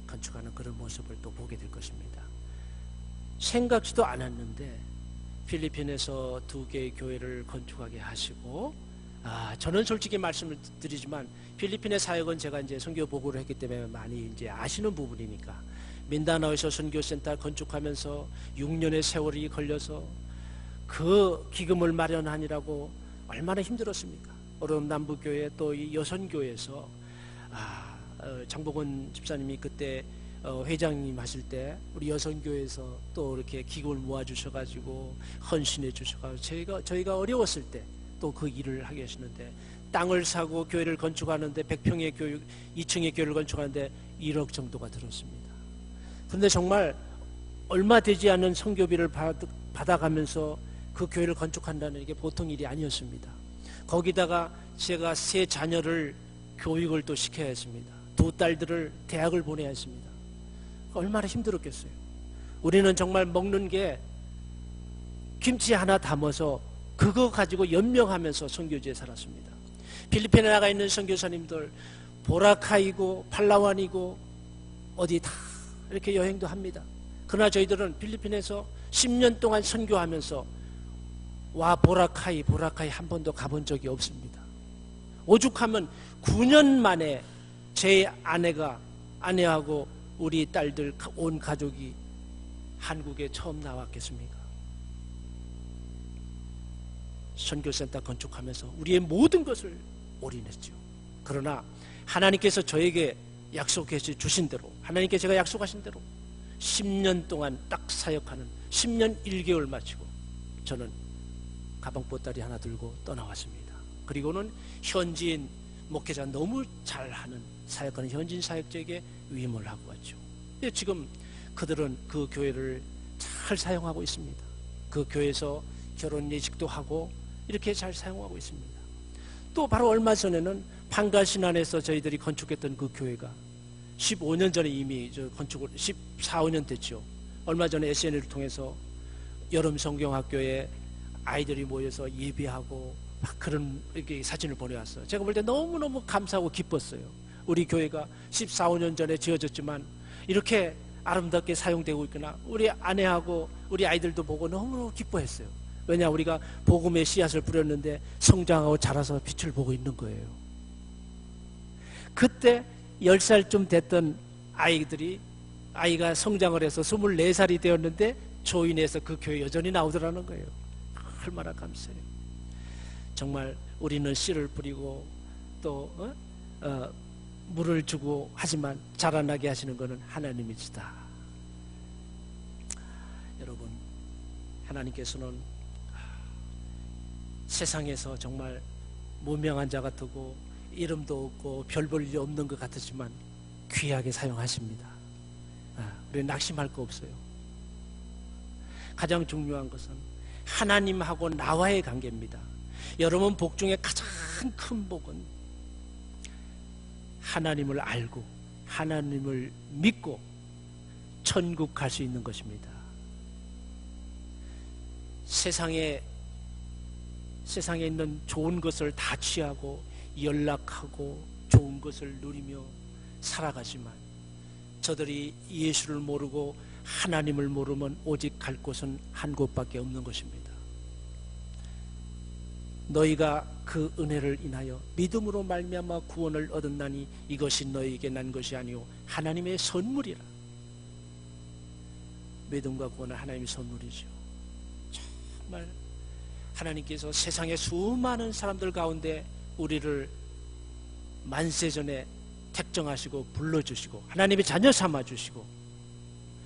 건축하는 그런 모습을 또 보게 될 것입니다. 생각지도 않았는데 필리핀에서 2개의 교회를 건축하게 하시고 저는 솔직히 말씀을 드리지만 필리핀의 사역은 제가 이제 선교 보고를 했기 때문에 많이 이제 아시는 부분이니까 민다나오에서 선교센터 건축하면서 6년의 세월이 걸려서 그 기금을 마련하느라고 얼마나 힘들었습니까? 어려운 남부교회 또 이 여선교회에서 장복원 집사님이 그때 회장님 하실 때 우리 여선교회에서 또 이렇게 기금을 모아주셔가지고 헌신해 주셔가지고 저희가 어려웠을 때 또 그 일을 하게 하시는데 땅을 사고 교회를 건축하는데 100평의 교회 2층의 교회를 건축하는데 1억 정도가 들었습니다. 그런데 정말 얼마 되지 않은 선교비를 받아가면서 그 교회를 건축한다는 게 보통 일이 아니었습니다. 거기다가 제가 3 자녀를 교육을 또 시켜야 했습니다. 2 딸들을 대학을 보내야 했습니다. 얼마나 힘들었겠어요. 우리는 정말 먹는 게 김치 하나 담아서 그거 가지고 연명하면서 선교지에 살았습니다. 필리핀에 나가 있는 선교사님들 보라카이고 팔라완이고 어디 다 이렇게 여행도 합니다. 그러나 저희들은 필리핀에서 10년 동안 선교하면서 보라카이 한 번도 가본 적이 없습니다. 오죽하면 9년 만에 제 아내하고 우리 딸들 온 가족이 한국에 처음 나왔겠습니까? 선교센터 건축하면서 우리의 모든 것을 올인했죠. 그러나 하나님께서 저에게 약속해 주신 대로 하나님께 제가 약속하신 대로 10년 동안 딱 사역하는 10년 1개월 마치고 저는 가방 보따리 하나 들고 떠나왔습니다. 그리고는 현지인 목회자 너무 잘하는 사역하는 현지인 사역자에게 위임을 하고 왔죠. 지금 그들은 그 교회를 잘 사용하고 있습니다. 그 교회에서 결혼 예식도 하고 이렇게 잘 사용하고 있습니다. 또 바로 얼마 전에는 판가신안에서 저희들이 건축했던 그 교회가 15년 전에 이미 건축을 14, 15년 됐죠. 얼마 전에 SNS를 통해서 여름 성경학교에 아이들이 모여서 예배하고 막 그런 이렇게 사진을 보내왔어요. 제가 볼 때 너무너무 감사하고 기뻤어요. 우리 교회가 14, 15년 전에 지어졌지만 이렇게 아름답게 사용되고 있구나. 우리 아내하고 우리 아이들도 보고 너무너무 기뻐했어요. 왜냐, 우리가 복음의 씨앗을 뿌렸는데 성장하고 자라서 빛을 보고 있는 거예요. 그때 10살쯤 됐던 아이가 성장을 해서 24살이 되었는데 조인에서 그 교회 여전히 나오더라는 거예요. 얼마나 감사해요. 정말 우리는 씨를 뿌리고 또 물을 주고 하지만 자라나게 하시는 것은 하나님이시다. 여러분, 하나님께서는 세상에서 정말 무명한 자 같고 이름도 없고 별 볼 일 없는 것 같으지만 귀하게 사용하십니다. 우리는 낙심할 거 없어요. 가장 중요한 것은 하나님하고 나와의 관계입니다. 여러분 복 중에 가장 큰 복은 하나님을 알고 하나님을 믿고 천국 갈 수 있는 것입니다. 세상에 있는 좋은 것을 다 취하고 연락하고 좋은 것을 누리며 살아가지만 저들이 예수를 모르고 하나님을 모르면 오직 갈 곳은 한 곳밖에 없는 것입니다. 너희가 그 은혜를 인하여 믿음으로 말미암아 구원을 얻었나니 이것이 너희에게 난 것이 아니요 하나님의 선물이라. 믿음과 구원은 하나님의 선물이죠. 정말 하나님께서 세상의 수많은 사람들 가운데 우리를 만세전에 택정하시고 불러주시고 하나님의 자녀 삼아주시고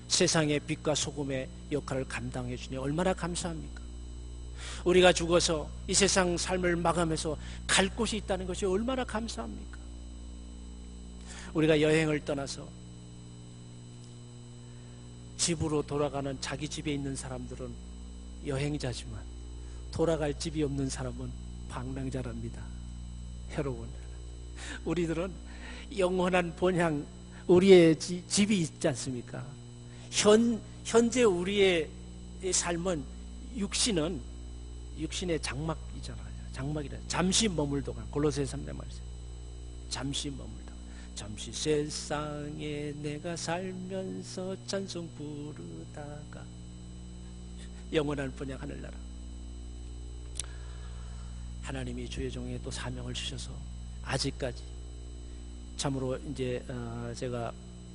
세상의 빛과 소금의 역할을 감당해 주니 얼마나 감사합니까? 우리가 죽어서 이 세상 삶을 마감해서 갈 곳이 있다는 것이 얼마나 감사합니까? 우리가 여행을 떠나서 집으로 돌아가는 자기 집에 있는 사람들은 여행자지만 돌아갈 집이 없는 사람은 방랑자랍니다. 여러분, 우리들은 영원한 본향 우리의 집이 있지 않습니까? 현재 우리의 삶은 육신의 장막이잖아요. 장막이라 잠시 머물다가 골로새서 3장 말씀. 잠시 머물다가 잠시 세상에 내가 살면서 찬송 부르다가 영원한 본향 하늘나라. 하나님이 주의 종에게 또 사명을 주셔서 아직까지 참으로 이제 제가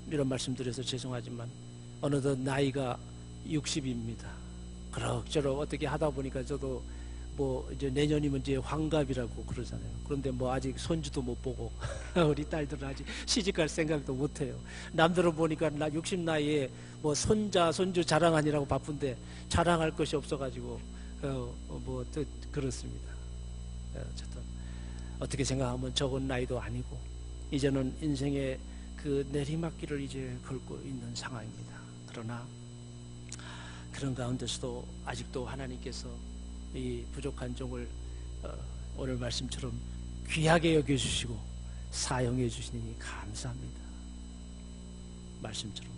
이런 말씀 드려서 죄송하지만 어느덧 나이가 60입니다. 그럭저럭 어떻게 하다 보니까 저도 뭐 이제 내년이면 이제 환갑이라고 그러잖아요. 그런데 뭐 아직 손주도 못 보고 우리 딸들은 아직 시집갈 생각도 못 해요. 남들은 보니까 나 60 나이에 뭐 손주 자랑하느라고 바쁜데 자랑할 것이 없어가지고 뭐 또 그렇습니다. 어쨌든 어떻게 생각하면 적은 나이도 아니고 이제는 인생의 그 내리막길을 이제 걷고 있는 상황입니다. 그러나 그런 가운데서도 아직도 하나님께서 이 부족한 종을 오늘 말씀처럼 귀하게 여겨주시고 사용해 주시니 감사합니다. 말씀처럼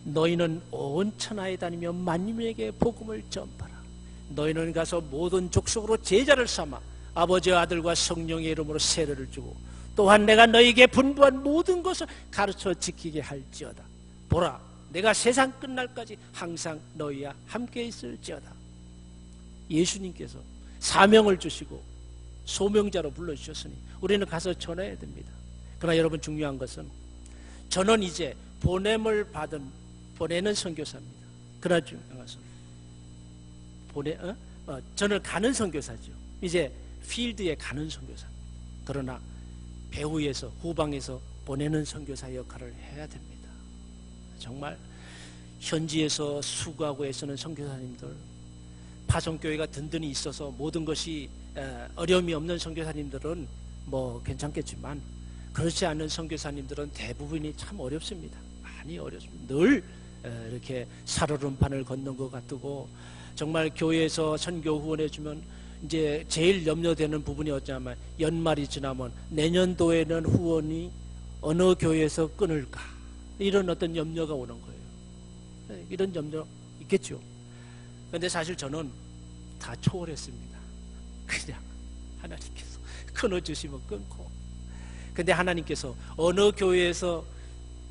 너희는 온 천하에 다니며 만민에게 복음을 전파라. 너희는 가서 모든 족속으로 제자를 삼아 아버지와 아들과 성령의 이름으로 세례를 주고 또한 내가 너희에게 분부한 모든 것을 가르쳐 지키게 할지어다. 보라, 내가 세상 끝날까지 항상 너희와 함께 있을지어다. 예수님께서 사명을 주시고 소명자로 불러주셨으니 우리는 가서 전해야 됩니다. 그러나 여러분 중요한 것은 저는 이제 보내는 선교사입니다. 그러나 중요한 것은 저는 가는 선교사죠. 이제 필드에 가는 선교사입니다. 그러나 배후에서 후방에서 보내는 선교사 역할을 해야 됩니다. 정말 현지에서 수고하고 애쓰는 선교사님들, 파송교회가 든든히 있어서 모든 것이 어려움이 없는 선교사님들은 뭐 괜찮겠지만 그렇지 않은 선교사님들은 대부분이 참 어렵습니다. 많이 어렵습니다. 늘 이렇게 살얼음판을 걷는 것 같고 정말 교회에서 선교 후원해 주면 이제 제일 염려되는 부분이 어쩌면 연말이 지나면 내년도에는 후원이 어느 교회에서 끊을까 이런 어떤 염려가 오는 거예요. 이런 염려 있겠죠. 그런데 사실 저는 다 초월했습니다. 그냥 하나님께서 끊어주시면 끊고 근데 하나님께서 어느 교회에서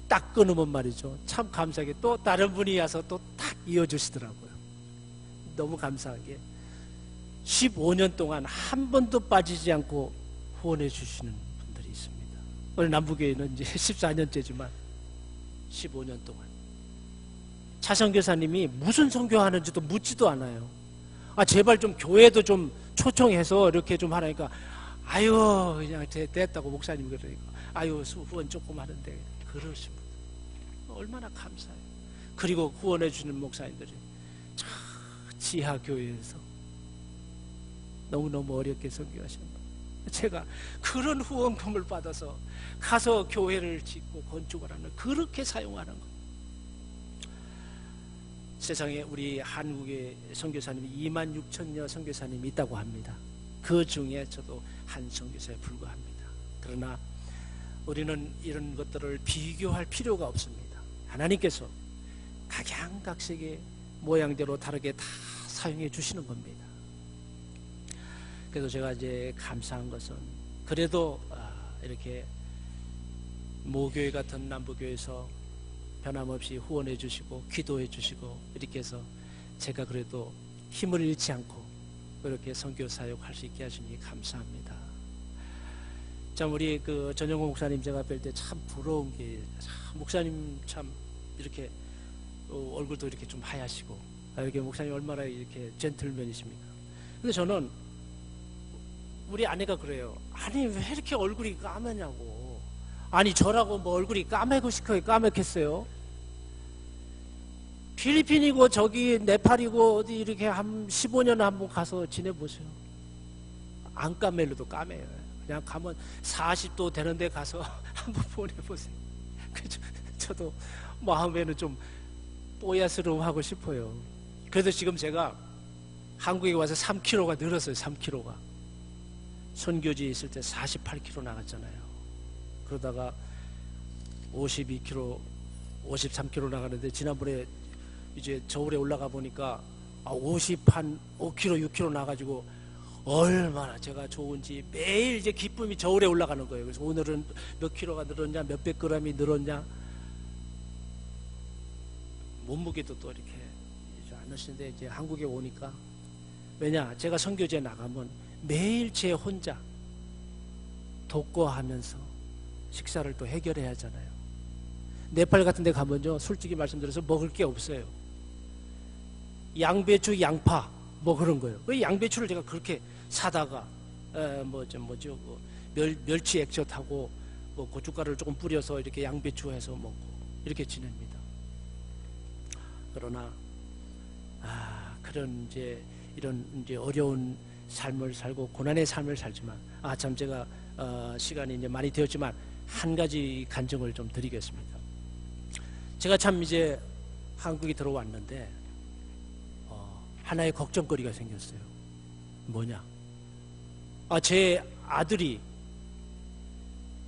딱 끊으면 말이죠. 참 감사하게 또 다른 분이 와서 또 딱 이어주시더라고요. 너무 감사하게 15년 동안 한 번도 빠지지 않고 후원해 주시는 분들이 있습니다. 오늘 남부교회는 이제 14년째지만 15년 동안. 차 선교사님이 무슨 선교하는지도 묻지도 않아요. 제발 좀 교회도 좀 초청해서 이렇게 좀 하라니까, 아유, 그냥 됐다고 목사님이 그러니까, 아유, 후원 조금 하는데, 그러신 분. 얼마나 감사해요. 그리고 후원해 주는 목사님들이 지하교회에서 너무너무 어렵게 선교하시는 분. 제가 그런 후원금을 받아서 가서 교회를 짓고 건축을 하는, 그렇게 사용하는 것. 세상에 우리 한국의 선교사님이 26,000여 선교사님이 있다고 합니다. 그 중에 저도 한 선교사에 불과합니다. 그러나 우리는 이런 것들을 비교할 필요가 없습니다. 하나님께서 각양각색의 모양대로 다르게 다 사용해 주시는 겁니다. 그래서 제가 이제 감사한 것은, 그래도 이렇게 모교회 같은 남부교회에서 변함없이 후원해 주시고 기도해 주시고 이렇게 해서 제가 그래도 힘을 잃지 않고 그렇게 선교 사역할 수 있게 하시니 감사합니다. 참 우리 그 전영호 목사님 제가 뵐 때 참 부러운 게, 목사님 참 이렇게 얼굴도 이렇게 좀 하얗시고, 이렇게 목사님 얼마나 이렇게 젠틀맨이십니까? 근데 저는 우리 아내가 그래요. 아니 왜 이렇게 얼굴이 까매냐고. 아니 저라고 뭐 얼굴이 까매고 싶어요? 까맣겠어요? 필리핀이고 저기 네팔이고 어디 이렇게 한 15년에 한번 가서 지내보세요. 안 까매려도 까매요. 그냥 가면 40도 되는 데 가서 한번 보내보세요. 저도 마음에는 좀 뽀야스러워하고 싶어요. 그래서 지금 제가 한국에 와서 3kg가 늘었어요. 3kg가. 선교지에 있을 때 48kg 나갔잖아요. 그러다가 52kg, 53kg 나가는데, 지난번에 이제 저울에 올라가 보니까 5kg, 6kg 나가지고 얼마나 제가 좋은지 매일 이제 기쁨이 저울에 올라가는 거예요. 그래서 오늘은 몇 킬로가 늘었냐, 몇백 그램이 늘었냐. 몸무게도 또 이렇게 안 하시는데, 이제 한국에 오니까, 왜냐, 제가 선교지에 나가면 매일 제 혼자 독거하면서 식사를 또 해결해야 하잖아요. 네팔 같은 데 가면요, 솔직히 말씀드려서 먹을 게 없어요. 양배추, 양파 뭐 그런 거예요. 그 양배추를 제가 그렇게 사다가 멸치 액젓하고 뭐 고춧가루를 조금 뿌려서 이렇게 양배추 해서 먹고 이렇게 지냅니다. 그러나 그런 이런 어려운 삶을 살고 고난의 삶을 살지만, 참 제가 시간이 이제 많이 되었지만 한 가지 간증을 좀 드리겠습니다. 제가 참 이제 한국에 들어왔는데 하나의 걱정거리가 생겼어요. 뭐냐? 제 아들이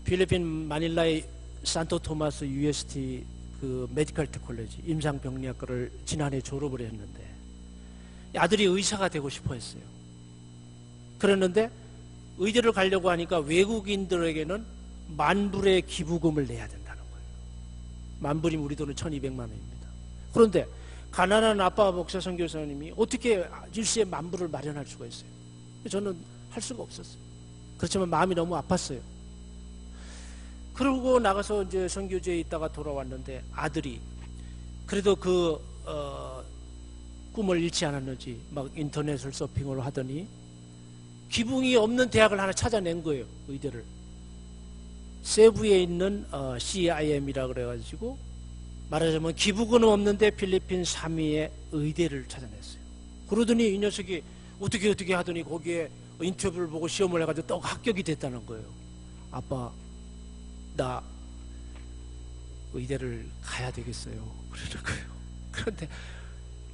필리핀 마닐라의 산토 토마스 UST 그 메디컬 콜레지 임상병리학과를 지난해 졸업을 했는데, 아들이 의사가 되고 싶어 했어요. 그랬는데 의대를 가려고 하니까 외국인들에게는 만불의 기부금을 내야 된다는 거예요. 만불이면 우리 돈은 1200만 원입니다. 그런데 가난한 아빠 목사 선교사님이 어떻게 일시에 만불을 마련할 수가 있어요? 저는 할 수가 없었어요. 그렇지만 마음이 너무 아팠어요. 그러고 나가서 이제 선교지에 있다가 돌아왔는데, 아들이 그래도 그 꿈을 잃지 않았는지 막 인터넷을 서핑을 하더니 기붕이 없는 대학을 하나 찾아낸 거예요. 의대를. 세부에 있는 CIM이라 그래가지고, 말하자면 기부금은 없는데 필리핀 3위의 의대를 찾아냈어요. 그러더니 이 녀석이 어떻게 하더니 거기에 인터뷰를 보고 시험을 해가지고 또 합격이 됐다는 거예요. 아빠, 나 의대를 가야 되겠어요. 그러는 거예요. 그런데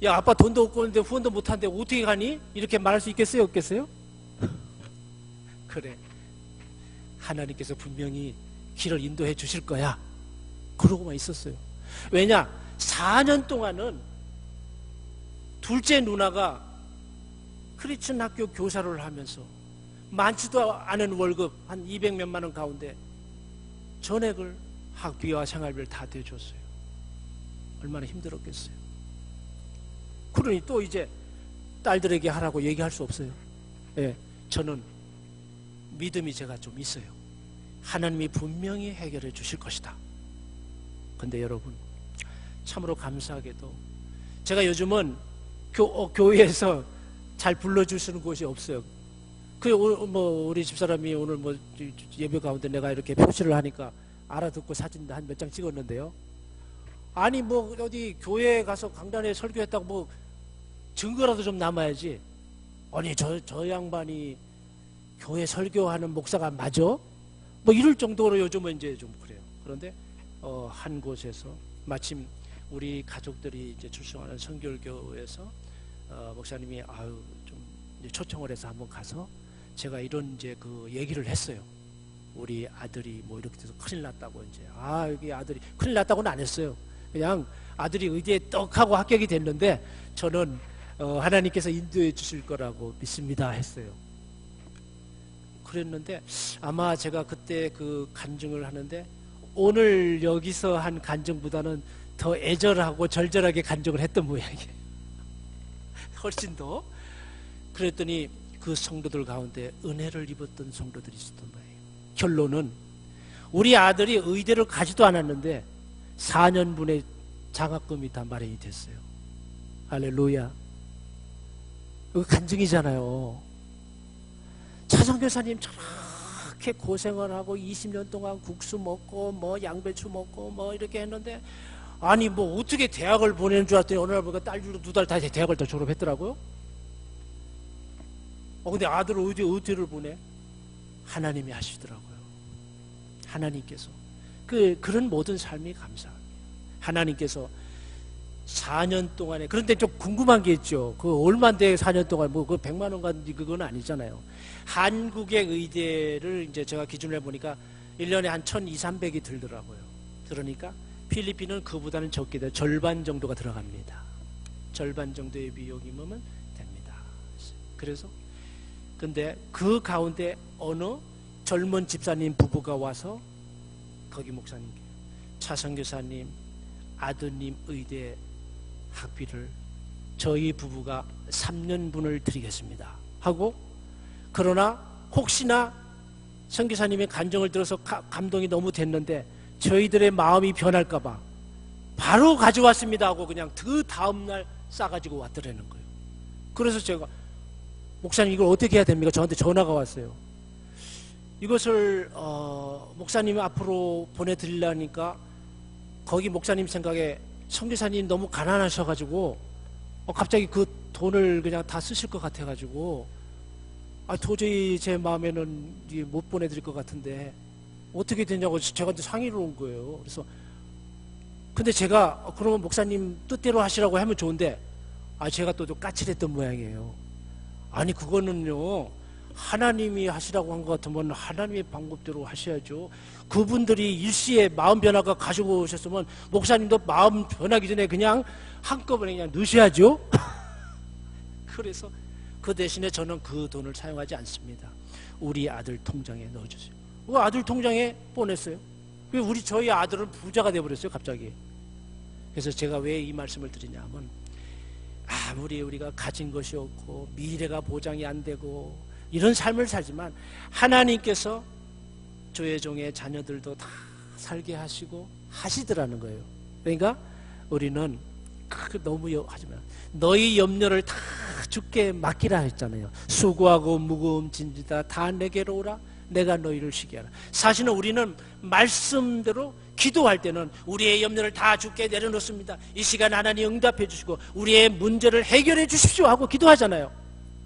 야, 아빠 돈도 없고 있는데 후원도 못하는데 어떻게 가니? 이렇게 말할 수 있겠어요? 없겠어요? 그래, 하나님께서 분명히 길을 인도해 주실 거야. 그러고만 있었어요. 왜냐, 4년 동안은 둘째 누나가 크리스천 학교 교사를 하면서 많지도 않은 월급 한 200몇만 원 가운데 전액을 학비와 생활비를 다 대줬어요. 얼마나 힘들었겠어요. 그러니 또 이제 딸들에게 하라고 얘기할 수 없어요. 예, 저는 믿음이 제가 좀 있어요. 하나님이 분명히 해결해 주실 것이다. 근데 여러분, 참으로 감사하게도 제가 요즘은 교회에서 잘 불러주시는 곳이 없어요. 우리 집사람이 오늘 예배 가운데 내가 이렇게 표시를 하니까 알아듣고 사진 한 몇 장 찍었는데요. 아니 어디 교회에 가서 강단에 설교했다고 증거라도 좀 남아야지. 아니 저 양반이 교회 설교하는 목사가 맞아? 이럴 정도로 요즘은 이제 좀 그래요. 그런데 한 곳에서 마침 우리 가족들이 이제 출석하는 성결교회에서 목사님이 좀 이제 초청을 해서 한번 가서 제가 이런 이제 그 얘기를 했어요. 우리 아들이 이렇게 돼서 큰일 났다고 이제 여기 아들이 큰일 났다고는 안 했어요. 그냥 아들이 의대에 떡하고 합격이 됐는데 저는 하나님께서 인도해 주실 거라고 믿습니다 했어요. 그랬는데 아마 제가 그때 그 간증을 하는데 오늘 여기서 한 간증보다는 더 애절하고 절절하게 간증을 했던 모양이에요. 훨씬 더. 그랬더니 그 성도들 가운데 은혜를 입었던 성도들이 있었던 거예요. 결론은 우리 아들이 의대를 가지도 않았는데 4년분의 장학금이 다 마련이 됐어요. 할렐루야. 이거 간증이잖아요. 차성교사님 저렇게 고생을 하고 20년 동안 국수 먹고 양배추 먹고 이렇게 했는데 아니 어떻게 대학을 보내는 줄 알았더니 어느 날 보니까 딸들도 2달 다 대학을 다 졸업했더라고요. 근데 아들을 의대를 보내? 하나님이 하시더라고요. 하나님께서 그런 모든 삶이 감사합니다. 하나님께서 4년 동안에, 그런데 좀 궁금한 게 있죠. 얼마인데 4년 동안 그 100만 원 간지 그건 아니잖아요. 한국의 의대를 이제 제가 기준을 해보니까 1년에 한 1,200~1,300이 들더라고요. 그러니까 필리핀은 그보다는 적게 돼요. 절반 정도가 들어갑니다. 절반 정도의 비용이면 됩니다. 그래서 근데 그 가운데 어느 젊은 집사님 부부가 와서 거기 목사님께 차성교사님 아드님 의대 학비를 저희 부부가 3년분을 드리겠습니다 하고, 그러나 혹시나 선교사님의 간증을 들어서 감동이 너무 됐는데 저희들의 마음이 변할까봐 바로 가져왔습니다 하고 그냥 그 다음날 싸가지고 왔더라는 거예요. 그래서 제가 목사님 이걸 어떻게 해야 됩니까? 저한테 전화가 왔어요. 이것을 목사님 앞으로 보내드리려니까 거기 목사님 생각에 선교사님 너무 가난하셔가지고 갑자기 그 돈을 그냥 다 쓰실 것 같아가지고 도저히 제 마음에는 못 보내드릴 것 같은데 어떻게 되냐고 저한테 상의를 온 거예요. 그래서 근데 제가 그러면 목사님 뜻대로 하시라고 하면 좋은데 제가 또 까칠했던 모양이에요. 아니 그거는요 하나님이 하시라고 한 것 같으면 하나님의 방법대로 하셔야죠. 그분들이 일시에 마음 변화가 가지고 오셨으면 목사님도 마음 변하기 전에 그냥 한꺼번에 그냥 넣으셔야죠. 그래서 그 대신에 저는 그 돈을 사용하지 않습니다. 우리 아들 통장에 넣어주세요. 그 아들 통장에 보냈어요. 저희 아들은 부자가 되어버렸어요 갑자기. 그래서 제가 왜 이 말씀을 드리냐면 아무리 우리가 가진 것이 없고 미래가 보장이 안 되고 이런 삶을 살지만 하나님께서 조혜종의 자녀들도 다 살게 하시고 하시더라는 거예요. 그러니까 우리는 너무 하지만 너희 염려를 다 주께 맡기라 했잖아요. 수고하고 무거운 짐지다 다 내게로 오라 내가 너희를 쉬게 하라. 사실은 우리는 말씀대로 기도할 때는 우리의 염려를 다 주께 내려놓습니다. 이 시간 하나님 응답해 주시고 우리의 문제를 해결해 주십시오 하고 기도하잖아요.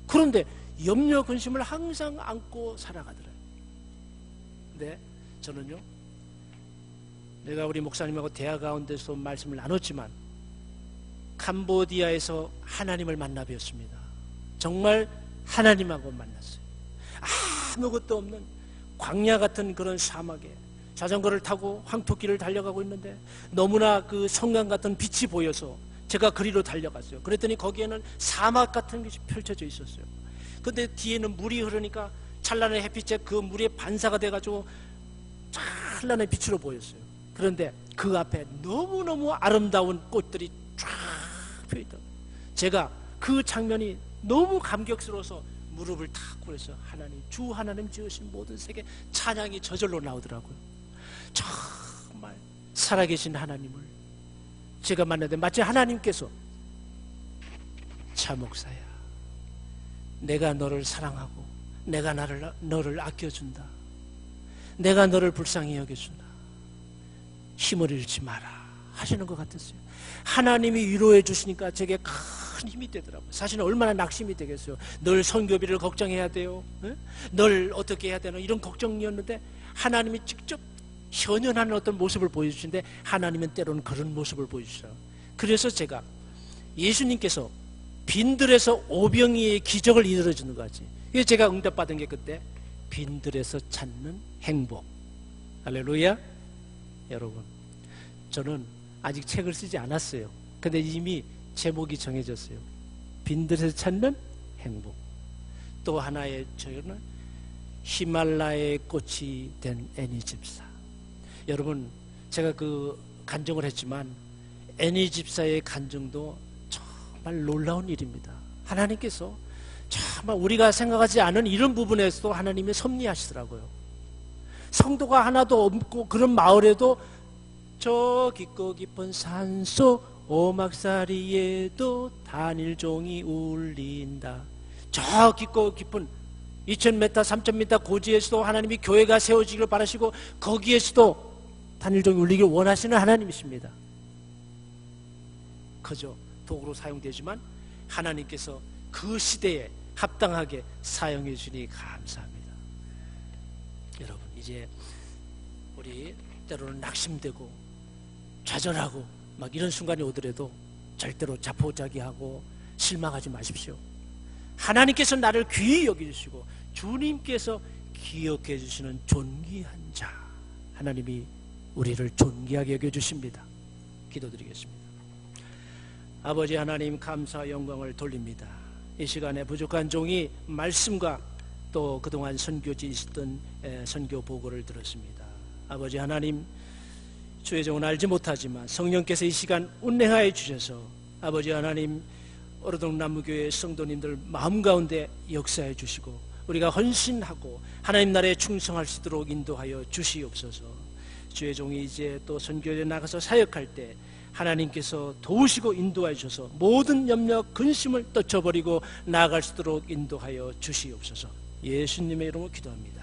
그런데 염려 근심을 항상 안고 살아가더라고요. 근데 저는요 내가 우리 목사님하고 대화 가운데서 말씀을 나눴지만 캄보디아에서 하나님을 만나 뵈었습니다. 정말 하나님하고 만났어요. 아무것도 없는 광야 같은 그런 사막에 자전거를 타고 황토길을 달려가고 있는데 너무나 그 성강 같은 빛이 보여서 제가 그리로 달려갔어요. 그랬더니 거기에는 사막 같은 것이 펼쳐져 있었어요. 근데 뒤에는 물이 흐르니까 찬란한 햇빛에 그 물에 반사가 돼가지고 찬란한 빛으로 보였어요. 그런데 그 앞에 너무너무 아름다운 꽃들이 쫙 펴있다. 제가 그 장면이 너무 감격스러워서 무릎을 탁 꿇어서 하나님, 주 하나님 지으신 모든 세계 찬양이 저절로 나오더라고요. 정말 살아계신 하나님을 제가 만났는데 마치 하나님께서 차 목사야, 내가 너를 사랑하고 내가 너를 아껴준다, 내가 너를 불쌍히 여겨준다, 힘을 잃지 마라 하시는 것 같았어요. 하나님이 위로해 주시니까 제게 큰 힘이 되더라고요. 사실은 얼마나 낙심이 되겠어요. 늘 선교비를 걱정해야 돼요, 늘 어떻게 해야 되나 이런 걱정이었는데 하나님이 직접 현현하는 어떤 모습을 보여주시는데 하나님은 때로는 그런 모습을 보여주시더라고요. 그래서 제가 예수님께서 빈들에서 오병이의 기적을 이루어주는 거지. 그래서 제가 응답받은 게 그때 빈들에서 찾는 행복. 할렐루야. 여러분, 저는 아직 책을 쓰지 않았어요. 근데 이미 제목이 정해졌어요. 빈들에서 찾는 행복. 또 하나의 저는 히말라야의 꽃이 된 애니 집사. 여러분, 제가 그 간증을 했지만 애니 집사의 간증도 정말 놀라운 일입니다. 하나님께서 정말 우리가 생각하지 않은 이런 부분에서도 하나님이 섭리하시더라고요. 성도가 하나도 없고 그런 마을에도 저 깊고 깊은 산속 오막살이에도 단일종이 울린다. 저 깊고 깊은 2000m, 3000m 고지에서도 하나님이 교회가 세워지기를 바라시고 거기에서도 단일종이 울리길 원하시는 하나님이십니다. 그저 도구로 사용되지만 하나님께서 그 시대에 합당하게 사용해 주시니 감사합니다. 여러분, 이제 우리 때로는 낙심되고 좌절하고 막 이런 순간이 오더라도 절대로 자포자기하고 실망하지 마십시오. 하나님께서 나를 귀히 여겨주시고 주님께서 기억해 주시는 존귀한 자, 하나님이 우리를 존귀하게 여겨주십니다. 기도드리겠습니다. 아버지 하나님, 감사 영광을 돌립니다. 이 시간에 부족한 종이 말씀과 또 그동안 선교지 있었던 선교 보고를 들었습니다. 아버지 하나님, 주의 종은 알지 못하지만 성령께서 이 시간 운행하여 주셔서 아버지 하나님, 어르동 남무교회 성도님들 마음 가운데 역사해 주시고 우리가 헌신하고 하나님 나라에 충성할 수 있도록 인도하여 주시옵소서. 주의 종이 이제 또 선교에 나가서 사역할 때 하나님께서 도우시고 인도하여 주셔서 모든 염려 근심을 떨쳐버리고 나아갈 수 있도록 인도하여 주시옵소서. 예수님의 이름으로 기도합니다.